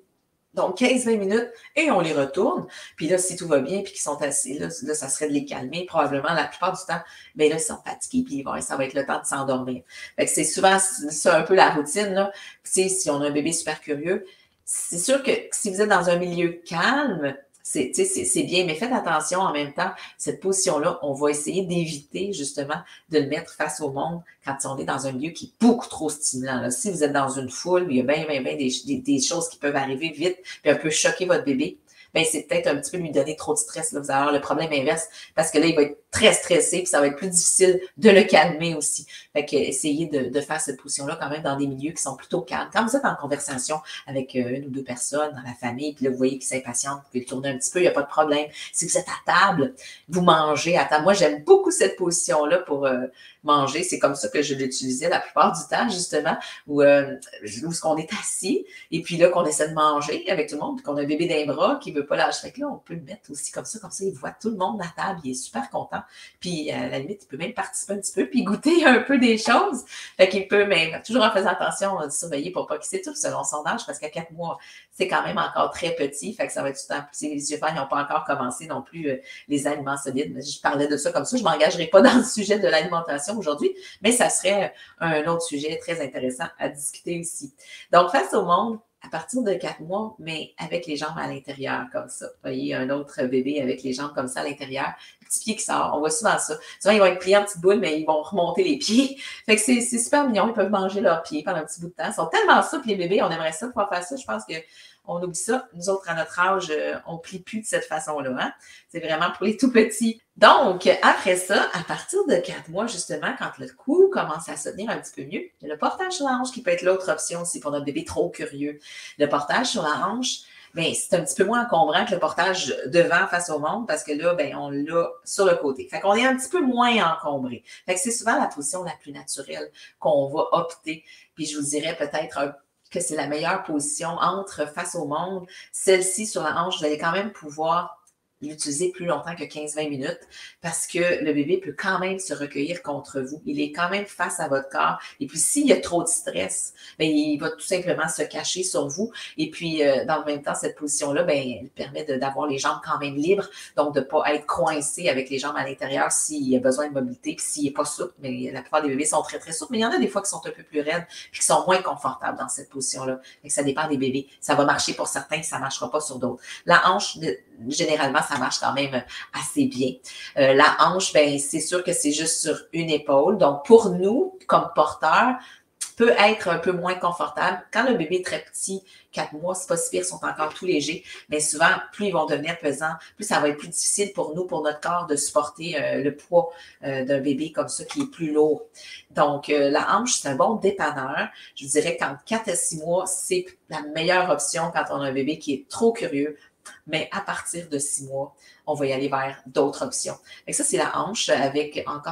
Donc, 15-20 minutes et on les retourne. Puis là, si tout va bien puis qu'ils sont assis, là, ça serait de les calmer. Probablement, la plupart du temps, bien là, ils sont fatigués puis ça va être le temps de s'endormir. Fait que c'est souvent ça un peu la routine, là. Puis, si on a un bébé super curieux, c'est sûr que si vous êtes dans un milieu calme, c'est bien, mais faites attention en même temps, cette position-là, on va essayer d'éviter justement de le mettre face au monde quand on est dans un milieu qui est beaucoup trop stimulant. Là. Si vous êtes dans une foule, il y a bien des choses qui peuvent arriver vite puis un peu choquer votre bébé, bien, c'est peut-être un petit peu lui donner trop de stress. Là. Vous allez avoir le problème inverse parce que là, il va être très stressé puis ça va être plus difficile de le calmer aussi. Fait que essayez de faire cette position-là quand même dans des milieux qui sont plutôt calmes. Quand vous êtes en conversation avec une ou deux personnes dans la famille, puis là, vous voyez qu'ils s'impatientent, vous pouvez le tourner un petit peu, il n'y a pas de problème. Si vous êtes à table, vous mangez à table. Moi, j'aime beaucoup cette position-là pour manger. C'est comme ça que je l'utilisais la plupart du temps, justement, où on est assis et puis là, qu'on essaie de manger avec tout le monde, puis qu'on a un bébé d'un bras qui ne veut pas lâcher. Fait que là, on peut le mettre aussi comme ça, il voit tout le monde à table, il est super content. Puis, à la limite, il peut même participer un petit peu, puis goûter un peu des choses. Fait qu'il peut, mais toujours en faisant attention de surveiller pour pas qu'il s'étouffe selon son âge, parce qu'à 4 mois, c'est quand même encore très petit. Fait que ça va être tout le temps poussé. Les yeux verts, ils n'ont pas encore commencé non plus les aliments solides. Je parlais de ça comme ça. Je ne m'engagerai pas dans le sujet de l'alimentation aujourd'hui, mais ça serait un autre sujet très intéressant à discuter ici. Donc, face au monde, à partir de 4 mois, mais avec les jambes à l'intérieur, comme ça. Vous voyez, un autre bébé avec les jambes comme ça à l'intérieur, le petit pied qui sort. On voit souvent ça. Souvent, ils vont être pliés en petites boules, mais ils vont remonter les pieds. Fait que c'est super mignon. Ils peuvent manger leurs pieds pendant un petit bout de temps. Ils sont tellement souples, les bébés. On aimerait ça pouvoir faire ça. Je pense qu'on oublie ça. Nous autres, à notre âge, on ne plie plus de cette façon-là. Hein? C'est vraiment pour les tout petits. Donc, après ça, à partir de 4 mois, justement, quand le cou commence à se tenir un petit peu mieux, il y a le portage sur la hanche qui peut être l'autre option aussi pour notre bébé trop curieux. Le portage sur la hanche, bien, c'est un petit peu moins encombrant que le portage devant face au monde parce que là, bien, on l'a sur le côté. Fait qu'on est un petit peu moins encombré. Fait que c'est souvent la position la plus naturelle qu'on va opter. Puis je vous dirais peut-être que c'est la meilleure position entre face au monde. Celle-ci sur la hanche, vous allez quand même pouvoir l'utiliser plus longtemps que 15-20 minutes parce que le bébé peut quand même se recueillir contre vous. Il est quand même face à votre corps. Et puis, s'il y a trop de stress, bien, il va tout simplement se cacher sur vous. Et puis, dans le même temps, cette position-là, bien, elle permet d'avoir les jambes quand même libres, donc de ne pas être coincé avec les jambes à l'intérieur s'il y a besoin de mobilité, puis s'il n'est pas souple. Mais la plupart des bébés sont très, très souples, mais il y en a des fois qui sont un peu plus raides puis qui sont moins confortables dans cette position-là. Donc, ça dépend des bébés. Ça va marcher pour certains, ça ne marchera pas sur d'autres. La hanche, généralement, ça marche quand même assez bien. La hanche, ben, c'est sûr que c'est juste sur une épaule. Donc, pour nous, comme porteurs, peut être un peu moins confortable. Quand le bébé est très petit, 4 mois, c'est pas si pire, ils sont encore tout légers, mais souvent, plus ils vont devenir pesants, plus ça va être plus difficile pour nous, pour notre corps, de supporter le poids d'un bébé comme ça qui est plus lourd. Donc, la hanche, c'est un bon dépanneur. Je vous dirais qu'entre 4 et 6 mois, c'est la meilleure option quand on a un bébé qui est trop curieux. Mais à partir de 6 mois, on va y aller vers d'autres options. Et ça, c'est la hanche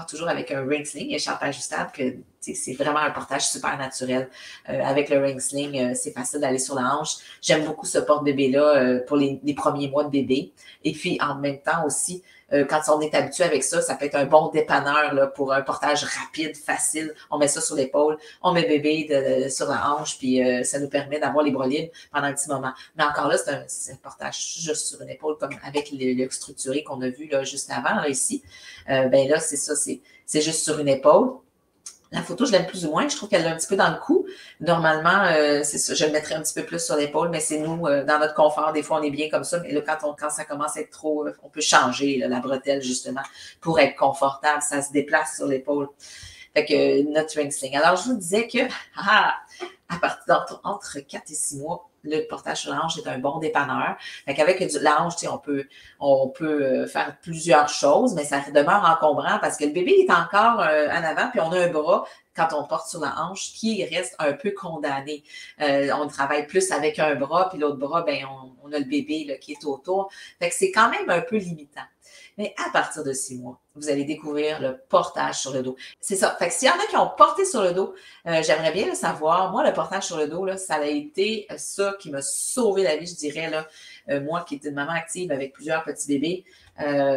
toujours avec un ring sling, écharpe ajustable, que c'est vraiment un portage super naturel. Avec le ring sling, c'est facile d'aller sur la hanche. J'aime beaucoup ce porte-bébé-là pour les premiers mois de bébé. Et puis, en même temps aussi, quand on est habitué avec ça, ça peut être un bon dépanneur là, pour un portage rapide, facile. On met ça sur l'épaule, on met bébé sur la hanche, puis ça nous permet d'avoir les bras libres pendant un petit moment. Mais encore là, c'est un portage juste sur une épaule, comme avec le structuré qu'on a vu là, juste avant, là, ici. Ben là, c'est ça, c'est juste sur une épaule. La photo, je l'aime plus ou moins. Je trouve qu'elle est un petit peu dans le cou. Normalement, c'est ça, je le mettrais un petit peu plus sur l'épaule, mais c'est nous, dans notre confort, des fois, on est bien comme ça. Mais là, quand ça commence à être trop, on peut changer là, la bretelle, justement, pour être confortable. Ça se déplace sur l'épaule. Fait que notre ring sling. Alors, je vous disais que, à partir entre 4 et 6 mois, le portage sur la hanche est un bon dépanneur. Fait qu'avec la hanche, on peut faire plusieurs choses, mais ça demeure encombrant parce que le bébé est encore en avant, puis on a un bras quand on porte sur la hanche qui reste un peu condamné. On travaille plus avec un bras, puis l'autre bras, ben on a le bébé là, qui est autour. Fait que c'est quand même un peu limitant. Mais à partir de 6 mois, vous allez découvrir le portage sur le dos. C'est ça. Fait que s'il y en a qui ont porté sur le dos, j'aimerais bien le savoir. Moi, le portage sur le dos, là, ça a été ça qui m'a sauvé la vie, je dirais, là. Moi qui étais une maman active avec plusieurs petits bébés,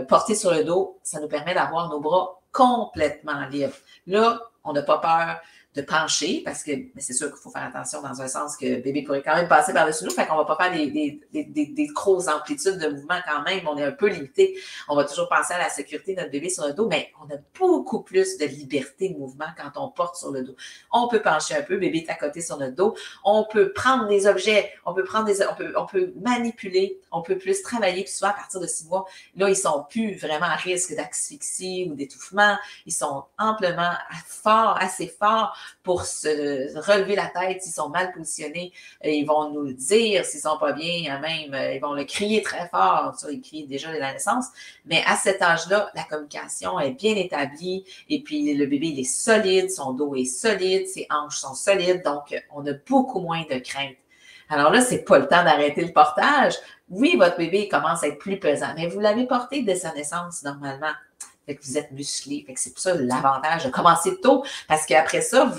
porter sur le dos, ça nous permet d'avoir nos bras complètement libres. Là, on n'a pas peur de pencher parce que c'est sûr qu'il faut faire attention dans un sens que le bébé pourrait quand même passer par-dessus nous, fait qu'on va pas faire des grosses amplitudes de mouvement quand même, on est un peu limité. On va toujours penser à la sécurité de notre bébé sur le dos, mais on a beaucoup plus de liberté de mouvement quand on porte sur le dos. On peut pencher un peu, bébé est à côté sur notre dos, on peut prendre des objets, on peut manipuler, on peut plus travailler, puis souvent à partir de 6 mois, là, ils sont plus vraiment à risque d'asphyxie ou d'étouffement, ils sont amplement assez forts pour se relever la tête s'ils sont mal positionnés. Ils vont nous le dire s'ils sont pas bien, même ils vont le crier très fort. Ça, ils crient déjà dès la naissance. Mais à cet âge-là, la communication est bien établie et puis le bébé, il est solide, son dos est solide, ses hanches sont solides, donc on a beaucoup moins de crainte. Alors là, c'est pas le temps d'arrêter le portage. Oui, votre bébé commence à être plus pesant, mais vous l'avez porté dès sa naissance normalement. Fait que vous êtes musclé. Fait que c'est pour ça l'avantage de commencer tôt, parce qu'après ça,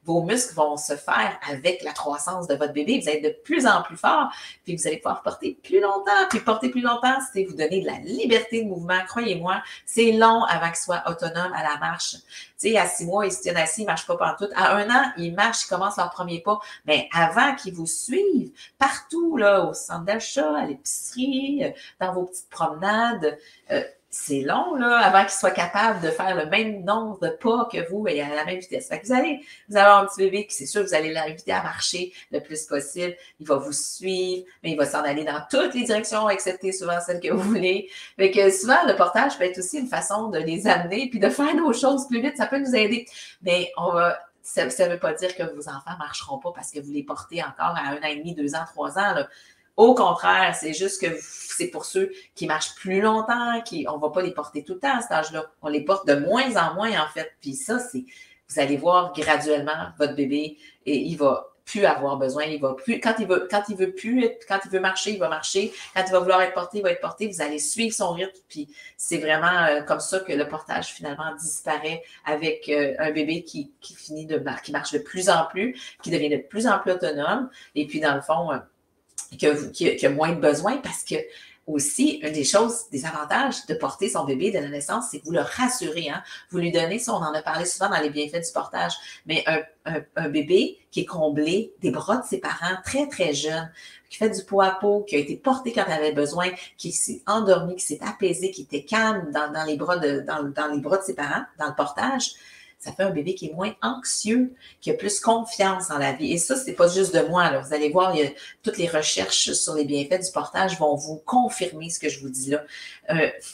vos muscles vont se faire avec la croissance de votre bébé. Vous allez être de plus en plus fort, puis vous allez pouvoir porter plus longtemps. Puis porter plus longtemps, c'est vous donner de la liberté de mouvement. Croyez-moi, c'est long avant qu'il soit autonome à la marche. Tu sais, à 6 mois, ils se tiennent assis, ils ne marchent pas pantoute. À 1 an, ils marchent, ils commencent leur premier pas. Mais avant qu'ils vous suivent, partout, là, au centre d'achat, à l'épicerie, dans vos petites promenades, c'est long, là, avant qu'ils soient capables de faire le même nombre de pas que vous et à la même vitesse. Fait que vous allez avoir un petit bébé qui, c'est sûr, vous allez l'inviter à marcher le plus possible. Il va vous suivre, mais il va s'en aller dans toutes les directions, excepté souvent celles que vous voulez. Fait que souvent, le portage peut être aussi une façon de les amener puis de faire nos choses plus vite. Ça peut nous aider. Mais ça ne veut pas dire que vos enfants ne marcheront pas parce que vous les portez encore à 1 an et demi, 2 ans, 3 ans, là. Au contraire, c'est juste que c'est pour ceux qui marchent plus longtemps, on ne va pas les porter tout le temps à cet âge-là. On les porte de moins en moins, en fait. Puis ça, vous allez voir graduellement votre bébé et il va plus avoir besoin, il va plus, quand il veut marcher, il va marcher. Quand il va vouloir être porté, il va être porté. Vous allez suivre son rythme. Puis c'est vraiment comme ça que le portage finalement disparaît avec un bébé qui marche de plus en plus, qui devient de plus en plus autonome. Et puis dans le fond, qui a moins de besoin parce que aussi, une des avantages de porter son bébé de la naissance, c'est que vous le rassurez, hein? Vous lui donnez ça, on en a parlé souvent dans les bienfaits du portage, mais un bébé qui est comblé des bras de ses parents très, très jeunes, qui fait du pot à pot, qui a été porté quand il avait besoin, qui s'est endormi, qui s'est apaisé, qui était calme dans les bras de ses parents, dans le portage, ça fait un bébé qui est moins anxieux, qui a plus confiance dans la vie. Et ça, c'est pas juste de moi, là. Vous allez voir, toutes les recherches sur les bienfaits du portage vont vous confirmer ce que je vous dis là.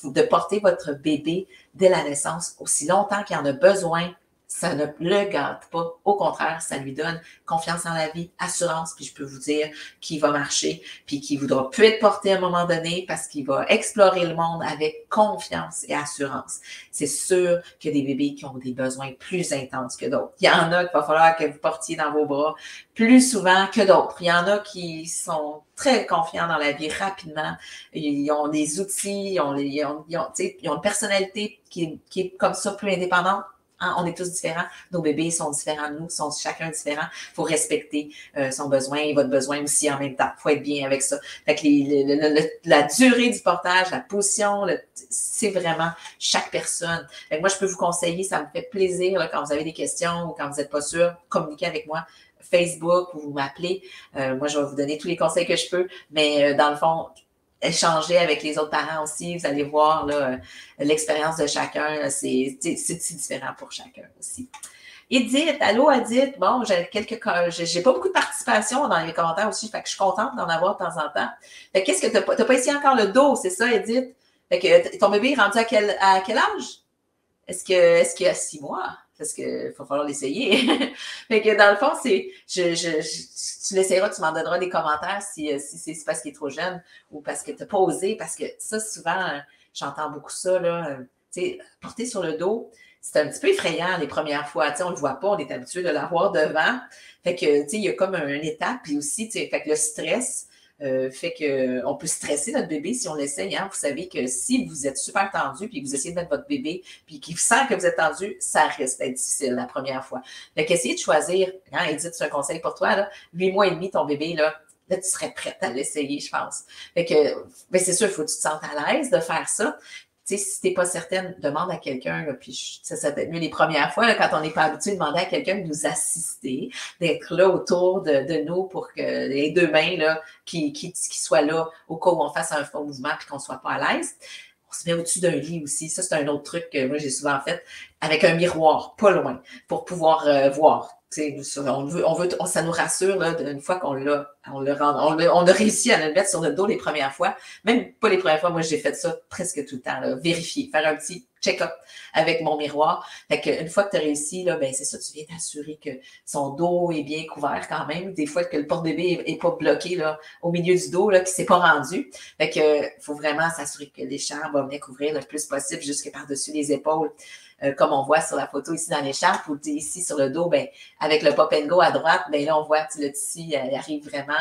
De porter votre bébé dès la naissance aussi longtemps qu'il en a besoin, ça ne le gâte pas. Au contraire, ça lui donne confiance en la vie, assurance, puis je peux vous dire qu'il va marcher, puis qu'il voudra plus être porté à un moment donné parce qu'il va explorer le monde avec confiance et assurance. C'est sûr qu'il y a des bébés qui ont des besoins plus intenses que d'autres. Il y en a qu'il va falloir que vous portiez dans vos bras plus souvent que d'autres. Il y en a qui sont très confiants dans la vie rapidement. Ils ont des outils, ils ont une personnalité qui est comme ça, plus indépendante. Hein, on est tous différents. Nos bébés sont différents de nous, sont chacun différents. Il faut respecter son besoin et votre besoin aussi en même temps. Il faut être bien avec ça. Fait que la durée du portage, la position, c'est vraiment chaque personne. Fait que moi, je peux vous conseiller, ça me fait plaisir là, quand vous avez des questions ou quand vous n'êtes pas sûr, communiquez avec moi. Facebook ou vous m'appelez. Moi, je vais vous donner tous les conseils que je peux. Mais dans le fond, échanger avec les autres parents aussi, vous allez voir là, l'expérience de chacun, c'est différent pour chacun aussi. Edith, allô Edith, bon, j'ai pas beaucoup de participation dans les commentaires aussi, fait que je suis contente d'en avoir de temps en temps. Fait qu'est-ce que t'as pas essayé encore le dos, c'est ça Edith? Fait que ton bébé est rendu à quel âge? Est-ce qu'il y a 6 mois? parce qu'il va falloir l'essayer. Fait que dans le fond, c'est, tu l'essayeras, tu m'en donneras des commentaires si c'est parce qu'il est trop jeune ou parce que tu n'as pas osé, parce que ça, souvent, j'entends beaucoup ça, là, tu sais, porter sur le dos, c'est un petit peu effrayant les premières fois, tu sais, on le voit pas, on est habitué de l'avoir devant. Fait que, tu sais, il y a comme une étape, puis aussi, tu sais, fait que le stress, fait qu'on peut stresser notre bébé si on l'essaye. Hein. Vous savez que si vous êtes super tendu puis que vous essayez de mettre votre bébé puis qu'il sent que vous êtes tendu, ça risque d'être difficile la première fois. Fait qu'essayez de choisir, hein, Edith, c'est un conseil pour toi, là, 8 mois et demi, ton bébé, là, tu serais prête à l'essayer, je pense. Fait que, ben c'est sûr, il faut que tu te sentes à l'aise de faire ça. Tu sais, si tu n'es pas certaine, demande à quelqu'un, puis ça peut être mieux les premières fois, là, quand on n'est pas habitué, demander à quelqu'un de nous assister, d'être là autour de nous pour que les deux mains, là, qui soient là au cas où on fasse un faux mouvement puis qu'on ne soit pas à l'aise. On se met au-dessus d'un lit aussi. Ça, c'est un autre truc que moi, j'ai souvent fait, avec un miroir, pas loin, pour pouvoir voir. Ça nous rassure là, une fois qu'on a réussi à le mettre sur le dos les premières fois. Même pas les premières fois, moi j'ai fait ça presque tout le temps, là, vérifier, faire un petit check-up avec mon miroir. Fait qu'une fois que tu as réussi, là, ben c'est ça, tu viens t'assurer que son dos est bien couvert quand même. Des fois que le porte-bébé est pas bloqué là, au milieu du dos, là, qui s'est pas rendu. Fait que faut vraiment s'assurer que l'écharpe va venir couvrir le plus possible jusque par-dessus les épaules. Comme on voit sur la photo ici dans l'écharpe ou ici sur le dos, ben, avec le pop and go à droite, ben là, on voit le tissu, il arrive vraiment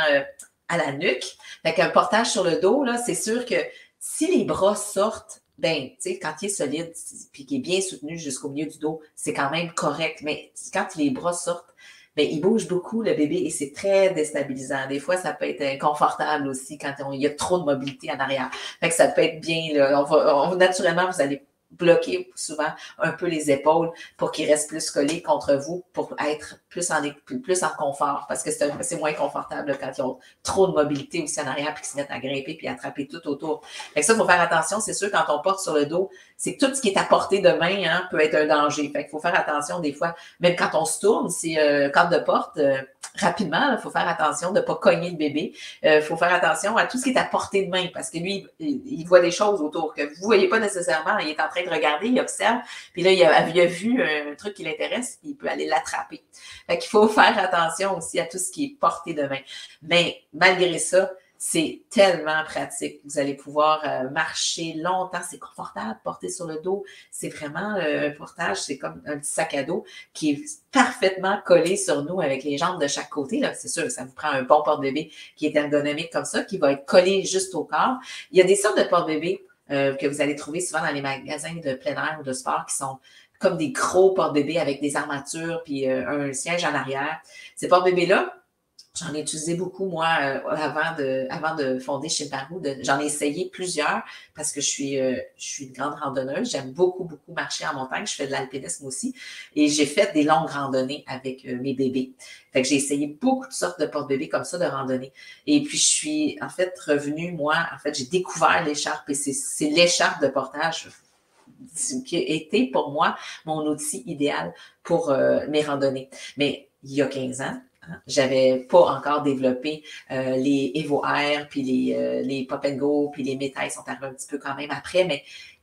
à la nuque. Fait qu'un portage sur le dos, là, c'est sûr que si les bras sortent, ben, tu sais, quand il est solide puis qu'il est bien soutenu jusqu'au milieu du dos, c'est quand même correct. Mais quand les bras sortent, ben, il bouge beaucoup, le bébé, et c'est très déstabilisant. Des fois, ça peut être inconfortable aussi quand il y a trop de mobilité en arrière. Fait que ça peut être bien, là. Naturellement, vous allez bloquer souvent un peu les épaules pour qu'ils restent plus collés contre vous pour être plus en confort parce que c'est moins confortable là, quand ils ont trop de mobilité aussi en arrière puis qu'ils se mettent à grimper puis à attraper tout autour. Fait que ça, il faut faire attention. C'est sûr, quand on porte sur le dos, c'est que tout ce qui est à portée de main hein, peut être un danger. Fait qu'il faut faire attention des fois, même quand on se tourne, c'est cadre de porte, rapidement, il faut faire attention de ne pas cogner le bébé. Il faut faire attention à tout ce qui est à portée de main parce que lui, il voit des choses autour que vous ne voyez pas nécessairement. Il est en train de regarder, il observe, puis là, il a vu un truc qui l'intéresse, puis il peut aller l'attraper. Fait qu'il faut faire attention aussi à tout ce qui est portée de main. Mais malgré ça, c'est tellement pratique. Vous allez pouvoir marcher longtemps. C'est confortable, porter sur le dos. C'est vraiment un portage, c'est comme un petit sac à dos qui est parfaitement collé sur nous avec les jambes de chaque côté. Là, c'est sûr, ça vous prend un bon porte-bébé qui est ergonomique comme ça, qui va être collé juste au corps. Il y a des sortes de porte-bébés que vous allez trouver souvent dans les magasins de plein air ou de sport qui sont comme des gros porte-bébés avec des armatures puis un siège en arrière. Ces porte-bébés-là, j'en ai utilisé beaucoup, moi, avant de fonder Chimparou. J'en ai essayé plusieurs parce que je suis une grande randonneuse. J'aime beaucoup, beaucoup marcher en montagne. Je fais de l'alpinisme aussi. Et j'ai fait des longues randonnées avec mes bébés. Fait que j'ai essayé beaucoup de sortes de porte-bébés comme ça de randonnée. Et puis, je suis, en fait, revenue, moi, en fait, j'ai découvert l'écharpe et c'est l'écharpe de portage qui a été pour moi mon outil idéal pour mes randonnées. Mais il y a 15 ans, j'avais pas encore développé les Evo Air, puis les Pop and Go, puis les métailles sont arrivés un petit peu quand même après, mais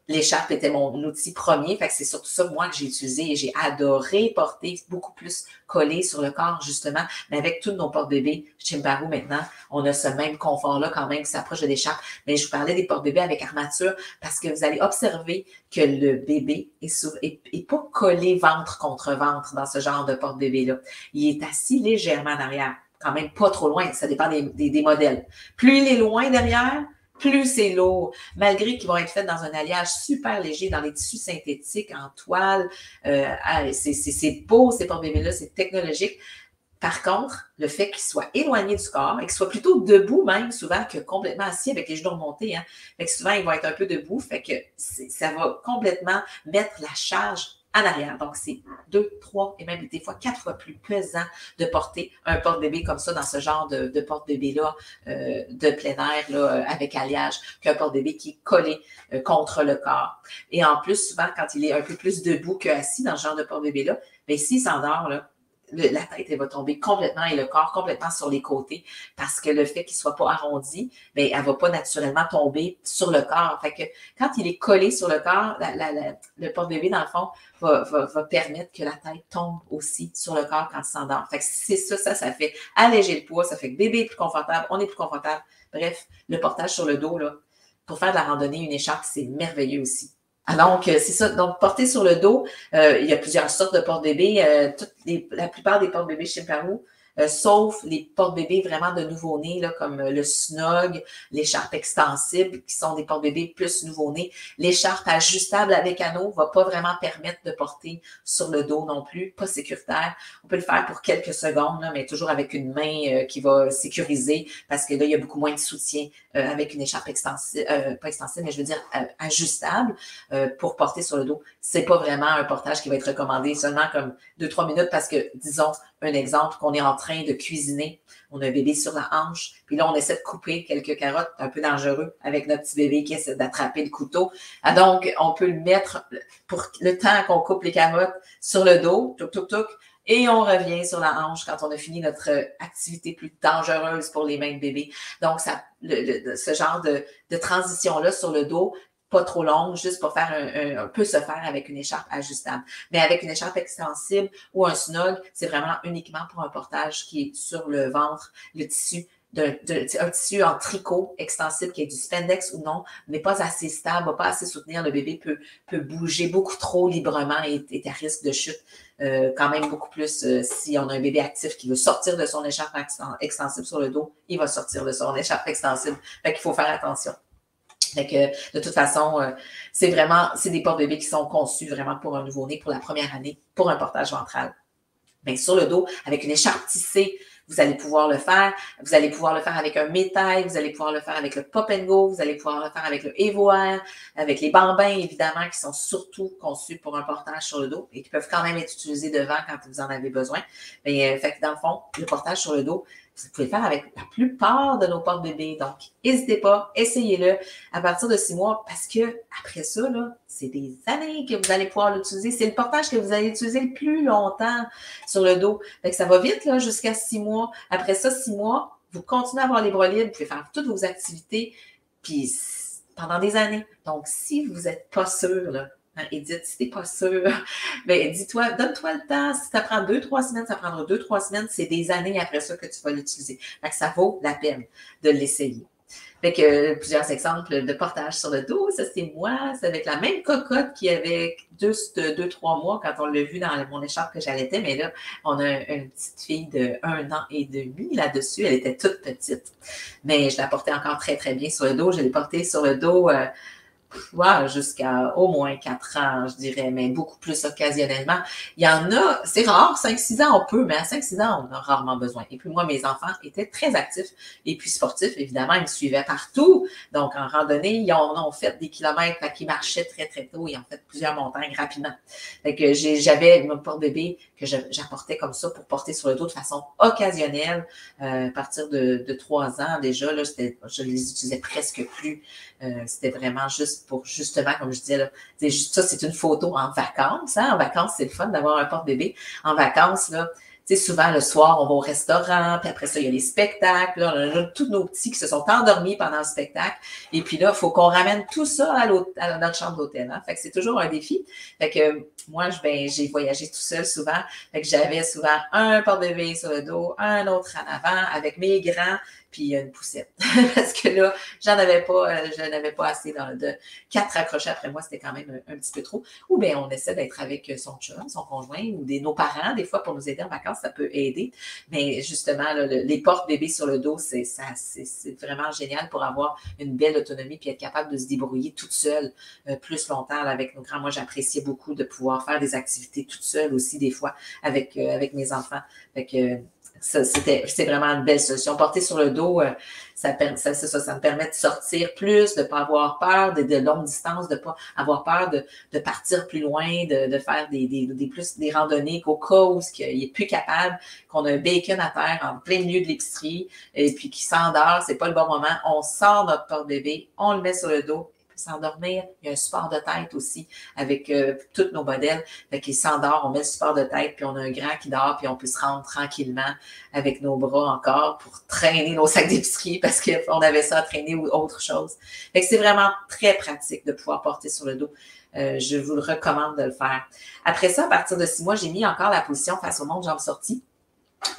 l'écharpe était mon outil premier, fait que c'est surtout ça, moi, que j'ai utilisé et j'ai adoré porter beaucoup plus collé sur le corps, justement. Mais avec tous nos porte-bébés, Chimparou, maintenant, on a ce même confort-là quand même qui s'approche de l'écharpe. Mais je vous parlais des porte-bébés avec armature parce que vous allez observer que le bébé est pas collé ventre contre ventre dans ce genre de porte-bébé-là. Il est assis légèrement en arrière, quand même pas trop loin, ça dépend des modèles. Plus il est loin derrière, plus c'est lourd, malgré qu'ils vont être faits dans un alliage super léger, dans les tissus synthétiques, en toile. C'est beau, ces porte-bébés-là, c'est technologique. Par contre, le fait qu'ils soient éloignés du corps et qu'ils soient plutôt debout même, souvent, que complètement assis avec les genoux remontés. Hein. Fait que souvent, ils vont être un peu debout. Fait que ça va complètement mettre la charge en arrière. Donc, c'est 2, 3 et même des fois 4 fois plus pesant de porter un porte-bébé comme ça dans ce genre de porte-bébé-là de plein air là, avec alliage qu'un porte-bébé qui est collé contre le corps. Et en plus, souvent, quand il est un peu plus debout qu'assis dans ce genre de porte-bébé-là, bien, s'il s'endort, là, la tête, elle va tomber complètement et le corps complètement sur les côtés parce que le fait qu'il soit pas arrondi, ben, elle va pas naturellement tomber sur le corps. Fait que quand il est collé sur le corps, le porte-bébé, dans le fond, va permettre que la tête tombe aussi sur le corps quand il s'endort. Fait que c'est ça fait alléger le poids, ça fait que bébé est plus confortable, on est plus confortable. Bref, le portage sur le dos, là, pour faire de la randonnée, une écharpe, c'est merveilleux aussi. Ah, donc, c'est ça. Donc, porter sur le dos, il y a plusieurs sortes de porte-bébés. La plupart des porte-bébés chez Parou, sauf les porte-bébés vraiment de nouveau-nés, là, comme le Snug, l'écharpe extensible, qui sont des porte-bébés plus nouveau-nés. L'écharpe ajustable avec anneau va pas vraiment permettre de porter sur le dos non plus, pas sécuritaire. On peut le faire pour quelques secondes, là, mais toujours avec une main qui va sécuriser, parce que là, il y a beaucoup moins de soutien avec une écharpe extensible, pas extensible, mais je veux dire ajustable pour porter sur le dos. C'est pas vraiment un portage qui va être recommandé seulement comme 2-3 minutes parce que, disons, un exemple, qu'on est en train de cuisiner, on a un bébé sur la hanche, puis là, on essaie de couper quelques carottes, un peu dangereux avec notre petit bébé qui essaie d'attraper le couteau. Ah, donc, on peut le mettre pour le temps qu'on coupe les carottes sur le dos, touc, touc, touc, et on revient sur la hanche quand on a fini notre activité plus dangereuse pour les mains de bébé. Donc, ce genre de transition-là sur le dos, pas trop longue, juste pour faire peut se faire avec une écharpe ajustable. Mais avec une écharpe extensible ou un snug, c'est vraiment uniquement pour un portage qui est sur le ventre, le tissu. Un tissu en tricot extensible qui est du spandex ou non, n'est pas assez stable, va pas assez soutenir. Le bébé peut bouger beaucoup trop librement et est à risque de chute. Quand même beaucoup plus si on a un bébé actif qui veut sortir de son écharpe extensible sur le dos, il va sortir de son écharpe extensible. Fait qu'il faut faire attention. Fait que, de toute façon, c'est des porte-bébés qui sont conçus vraiment pour un nouveau-né, pour la première année, pour un portage ventral. Bien, sur le dos, avec une écharpe tissée, vous allez pouvoir le faire. Vous allez pouvoir le faire avec un métail, vous allez pouvoir le faire avec le Pop & Go, vous allez pouvoir le faire avec le Evo Air, avec les bambins, évidemment, qui sont surtout conçus pour un portage sur le dos et qui peuvent quand même être utilisés devant quand vous en avez besoin. Mais, fait que dans le fond, le portage sur le dos, vous pouvez le faire avec la plupart de nos porte-bébés. Donc, n'hésitez pas, essayez-le à partir de 6 mois parce que après ça, là, c'est des années que vous allez pouvoir l'utiliser. C'est le portage que vous allez utiliser le plus longtemps sur le dos. Fait que ça va vite, là, jusqu'à 6 mois. Après ça, 6 mois, vous continuez à avoir les bras libres, vous pouvez faire toutes vos activités, puis pendant des années. Donc, si vous n'êtes pas sûr, là, Edith, si tu n'es pas sûr, ben dis-toi, donne-toi le temps. Si ça prend 2-3 semaines, ça prendra 2-3 semaines. C'est des années après ça que tu vas l'utiliser. Fait que ça vaut la peine de l'essayer. Fait que plusieurs exemples de portage sur le dos. Ça, c'est moi. C'est avec la même cocotte qui avait 2-3 mois quand on l'a vu dans mon écharpe que j'allaitais. Mais là, on a une petite fille de 1 an et demi là-dessus. Elle était toute petite. Mais je la portais encore très, très bien sur le dos. Je l'ai portée sur le dos jusqu'à au moins 4 ans, je dirais, mais beaucoup plus occasionnellement. Il y en a, c'est rare, 5-6 ans on peut, mais à 5-6 ans, on a rarement besoin. Et puis moi, mes enfants étaient très actifs et puis sportifs, évidemment, ils me suivaient partout. Donc, en randonnée, ils ont fait des kilomètres, fait qu'ils marchaient très, très tôt, ils ont fait plusieurs montagnes rapidement. Fait que j'avais mon porte-bébé que j'apportais comme ça pour porter sur le dos de façon occasionnelle. À partir de 3 ans, déjà, là, je les utilisais presque plus. C'était vraiment juste pour, justement, comme je disais, là, ça, c'est une photo en vacances. Hein? En vacances, c'est le fun d'avoir un porte-bébé. En vacances, là, tu sais, souvent, le soir, on va au restaurant, puis après ça, il y a les spectacles. Là, on a tous nos petits qui se sont endormis pendant le spectacle. Et puis là, il faut qu'on ramène tout ça à notre chambre d'hôtel. Hein? Fait que c'est toujours un défi. Fait que moi, j'ai voyagé tout seul souvent. Fait que j'avais souvent un porte-bébé sur le dos, un autre en avant, avec mes grands, puis une poussette. Parce que là, je n'avais pas assez de 4 accrochés après moi, c'était quand même un petit peu trop. Ou bien on essaie d'être avec son chum, son conjoint, ou nos parents, des fois, pour nous aider en vacances, ça peut aider. Mais justement, là, les porte-bébés sur le dos, c'est vraiment génial pour avoir une belle autonomie puis être capable de se débrouiller toute seule plus longtemps là, avec nos grands. Moi, j'appréciais beaucoup de pouvoir faire des activités toute seule aussi, des fois, avec mes enfants. Fait que c'est vraiment une belle solution. Porter sur le dos, ça me permet de sortir plus, de ne pas avoir peur de longues distances, de ne pas avoir peur de partir plus loin, de faire des randonnées qu'au cas où il n'est plus capable, qu'on a un bacon à terre en plein milieu de l'épicerie et puis qu'il s'endort, c'est pas le bon moment. On sort notre porte-bébé, on le met sur le dos, peut s'endormir. Il y a un support de tête aussi avec tous nos modèles. Fait qu'il s'endort, on met le support de tête, puis on a un grand qui dort, puis on peut se rendre tranquillement avec nos bras encore pour traîner nos sacs d'épicerie parce qu'on avait ça à traîner ou autre chose. Fait que c'est vraiment très pratique de pouvoir porter sur le dos. Je vous le recommande de le faire. Après ça, à partir de 6 mois, j'ai mis encore la position face au monde, jambes sorties.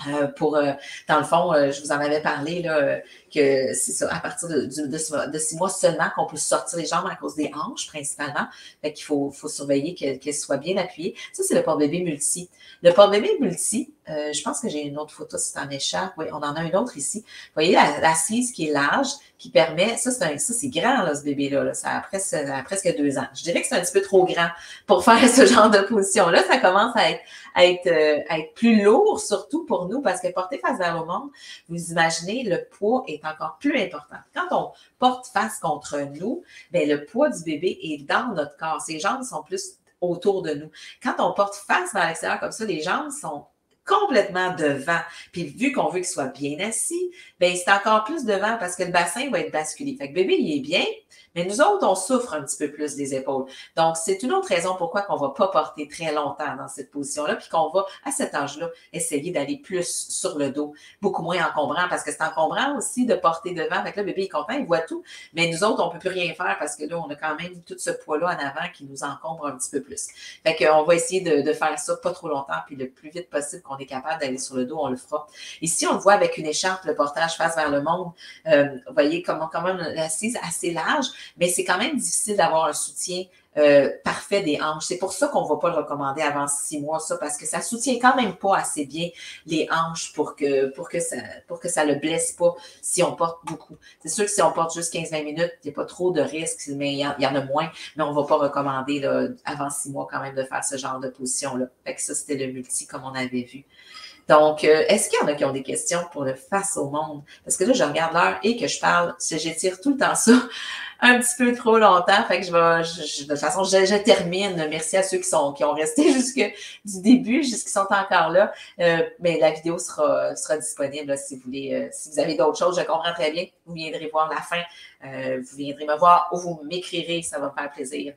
Dans le fond, je vous en avais parlé, là, que c'est ça, à partir de 6 mois seulement qu'on peut sortir les jambes à cause des hanches, principalement. Fait qu'il faut surveiller qu'elles soient bien appuyées. Ça, c'est le porte-bébé multi. Le porte-bébé multi, je pense que j'ai une autre photo si t'en échappe. Oui, on en a une autre ici. Vous voyez l'assise qui est large, qui permet, ça c'est grand, là, ce bébé-là. Là. Ça a presque 2 ans. Je dirais que c'est un petit peu trop grand pour faire ce genre de position-là. Ça commence à être plus lourd, surtout pour nous, parce que porter face vers le monde, vous imaginez, le poids est encore plus important. Quand on porte face contre nous, bien, le poids du bébé est dans notre corps. Ses jambes sont plus autour de nous. Quand on porte face vers l'extérieur comme ça, les jambes sont complètement devant. Puis vu qu'on veut qu'il soit bien assis, bien, c'est encore plus devant parce que le bassin va être basculé. Fait que bébé, il est bien, mais nous autres, on souffre un petit peu plus des épaules. Donc, c'est une autre raison pourquoi qu'on ne va pas porter très longtemps dans cette position-là, puis qu'on va, à cet âge-là, essayer d'aller plus sur le dos, beaucoup moins encombrant, parce que c'est encombrant aussi de porter devant. Fait que là, bébé est content, il voit tout, mais nous autres, on ne peut plus rien faire parce que là, on a quand même tout ce poids-là en avant qui nous encombre un petit peu plus. Fait qu'on va essayer de faire ça pas trop longtemps, puis le plus vite possible qu'on est capable d'aller sur le dos, on le fera. Ici, on le voit avec une écharpe, le portage face vers le monde. Vous voyez comment même l'assise assez large, mais c'est quand même difficile d'avoir un soutien parfait des hanches. C'est pour ça qu'on ne va pas le recommander avant 6 mois, ça, parce que ça ne soutient quand même pas assez bien les hanches pour que ça le blesse pas si on porte beaucoup. C'est sûr que si on porte juste 15-20 minutes, il n'y a pas trop de risques, mais il y en a moins, mais on ne va pas recommander là, avant 6 mois quand même de faire ce genre de position-là. Fait que ça, c'était le multi comme on avait vu. Donc, est-ce qu'il y en a qui ont des questions pour le face au monde? Parce que là, je regarde l'heure et que je parle, j'étire tout le temps ça un petit peu trop longtemps. Fait que de toute façon, je termine. Merci à ceux qui ont resté du début, jusqu'ils sont encore là. Mais la vidéo sera disponible là, si vous voulez. Si vous avez d'autres choses, je comprends très bien. Vous viendrez voir la fin. Vous viendrez me voir ou vous m'écrirez. Ça va me faire plaisir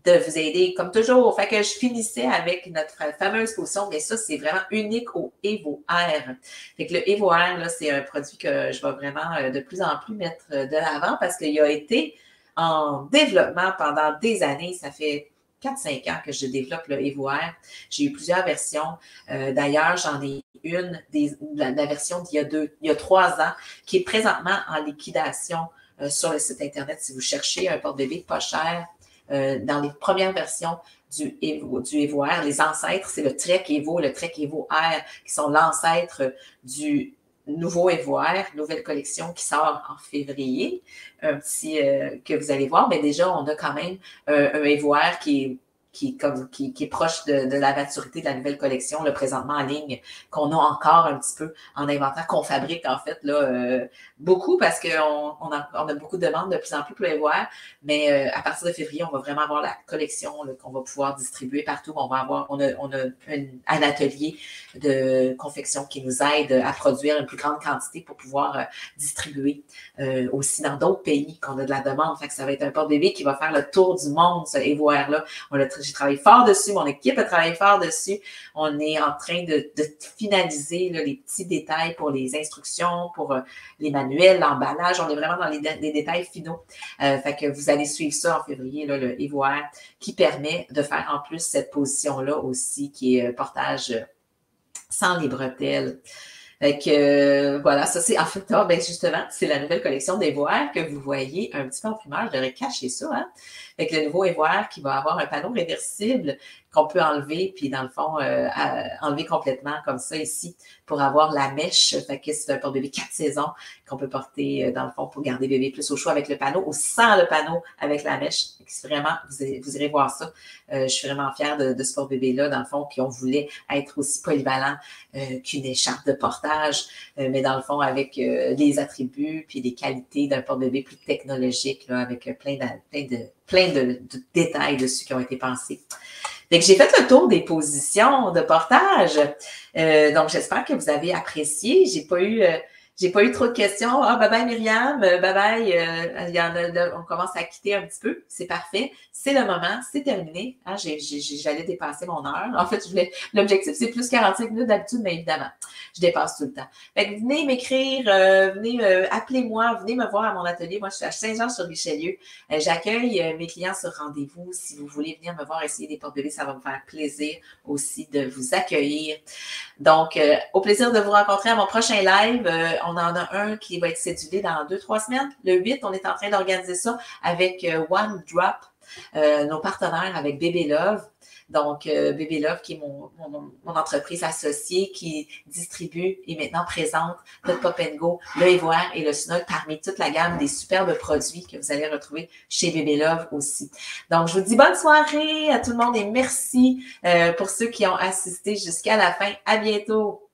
de vous aider, comme toujours. Fait que je finissais avec notre fameuse position, mais ça, c'est vraiment unique au EvoAir. Fait que le EvoAir, là, c'est un produit que je vais vraiment de plus en plus mettre de l'avant parce qu'il a été en développement pendant des années. Ça fait 4-5 ans que je développe le EvoAir. J'ai eu plusieurs versions. D'ailleurs, j'en ai une, la version d'il y a 3 ans, qui est présentement en liquidation sur le site Internet. Si vous cherchez un porte-bébé pas cher, dans les premières versions du EvoAir, les ancêtres, c'est le Trek Evo, le Trek Evo Air, qui sont l'ancêtre du nouveau EvoAir, nouvelle collection qui sort en février, un petit que vous allez voir, mais déjà, on a quand même un EvoAir qui est proche de la maturité de la nouvelle collection, là, présentement en ligne, qu'on a encore un petit peu en inventaire, qu'on fabrique en fait là, beaucoup parce qu'on a beaucoup de demandes de plus en plus pour les voir, mais à partir de février, on va vraiment avoir la collection là, qu'on va pouvoir distribuer partout. On a un atelier de confection qui nous aide à produire une plus grande quantité pour pouvoir distribuer aussi dans d'autres pays qu'on a de la demande. Fait que ça va être un porte-bébé qui va faire le tour du monde, ce EvoAir-là. J'ai travaillé fort dessus, mon équipe a travaillé fort dessus. On est en train de finaliser là, les petits détails pour les instructions, pour les manuels, l'emballage. On est vraiment dans les détails finaux. Fait que vous allez suivre ça en février, là, le EvoAir, qui permet de faire en plus cette position-là aussi, qui est portage sans les bretelles. Fait que voilà, ça c'est en fait, ben justement, c'est la nouvelle collection d'EvoAir que vous voyez un petit peu en primeur. Je devrais cacher ça, hein? Fait que le nouveau EvoAir qui va avoir un panneau réversible qu'on peut enlever, puis dans le fond, enlever complètement comme ça ici pour avoir la mèche. Fait que c'est un porte-bébé 4 saisons qu'on peut porter dans le fond pour garder bébé plus au chaud avec le panneau ou sans le panneau avec la mèche. C'est vraiment, vous irez voir ça. Je suis vraiment fière de ce porte-bébé-là, dans le fond, qui on voulait être aussi polyvalent qu'une écharpe de portage, mais dans le fond, avec les attributs puis les qualités d'un porte-bébé plus technologique, là, avec plein de détails dessus qui ont été pensés. Donc, j'ai fait le tour des positions de portage. Donc, j'espère que vous avez apprécié. J'ai pas eu J'ai pas eu trop de questions. Ah, bye bye Myriam, bye bye. Il y en a, là, on commence à quitter un petit peu. C'est parfait. C'est le moment, c'est terminé. Ah, j'allais dépasser mon heure. En fait, l'objectif, c'est plus 45 minutes d'habitude, mais évidemment, je dépasse tout le temps. Fait que venez m'écrire, venez appelez-moi, venez me voir à mon atelier. Moi, je suis à Saint-Jean-sur-Richelieu. J'accueille mes clients sur rendez-vous. Si vous voulez venir me voir essayer des porte-bébés, ça va me faire plaisir aussi de vous accueillir. Donc, au plaisir de vous rencontrer à mon prochain live. On en a un qui va être cédulé dans 2-3 semaines. Le 8, on est en train d'organiser ça avec One Drop, nos partenaires avec Baby Love. Donc, Baby Love, qui est mon entreprise associée qui distribue et maintenant présente le Pop & Go, le Evoire et le Snug parmi toute la gamme des superbes produits que vous allez retrouver chez Baby Love aussi. Donc, je vous dis bonne soirée à tout le monde et merci pour ceux qui ont assisté jusqu'à la fin. À bientôt!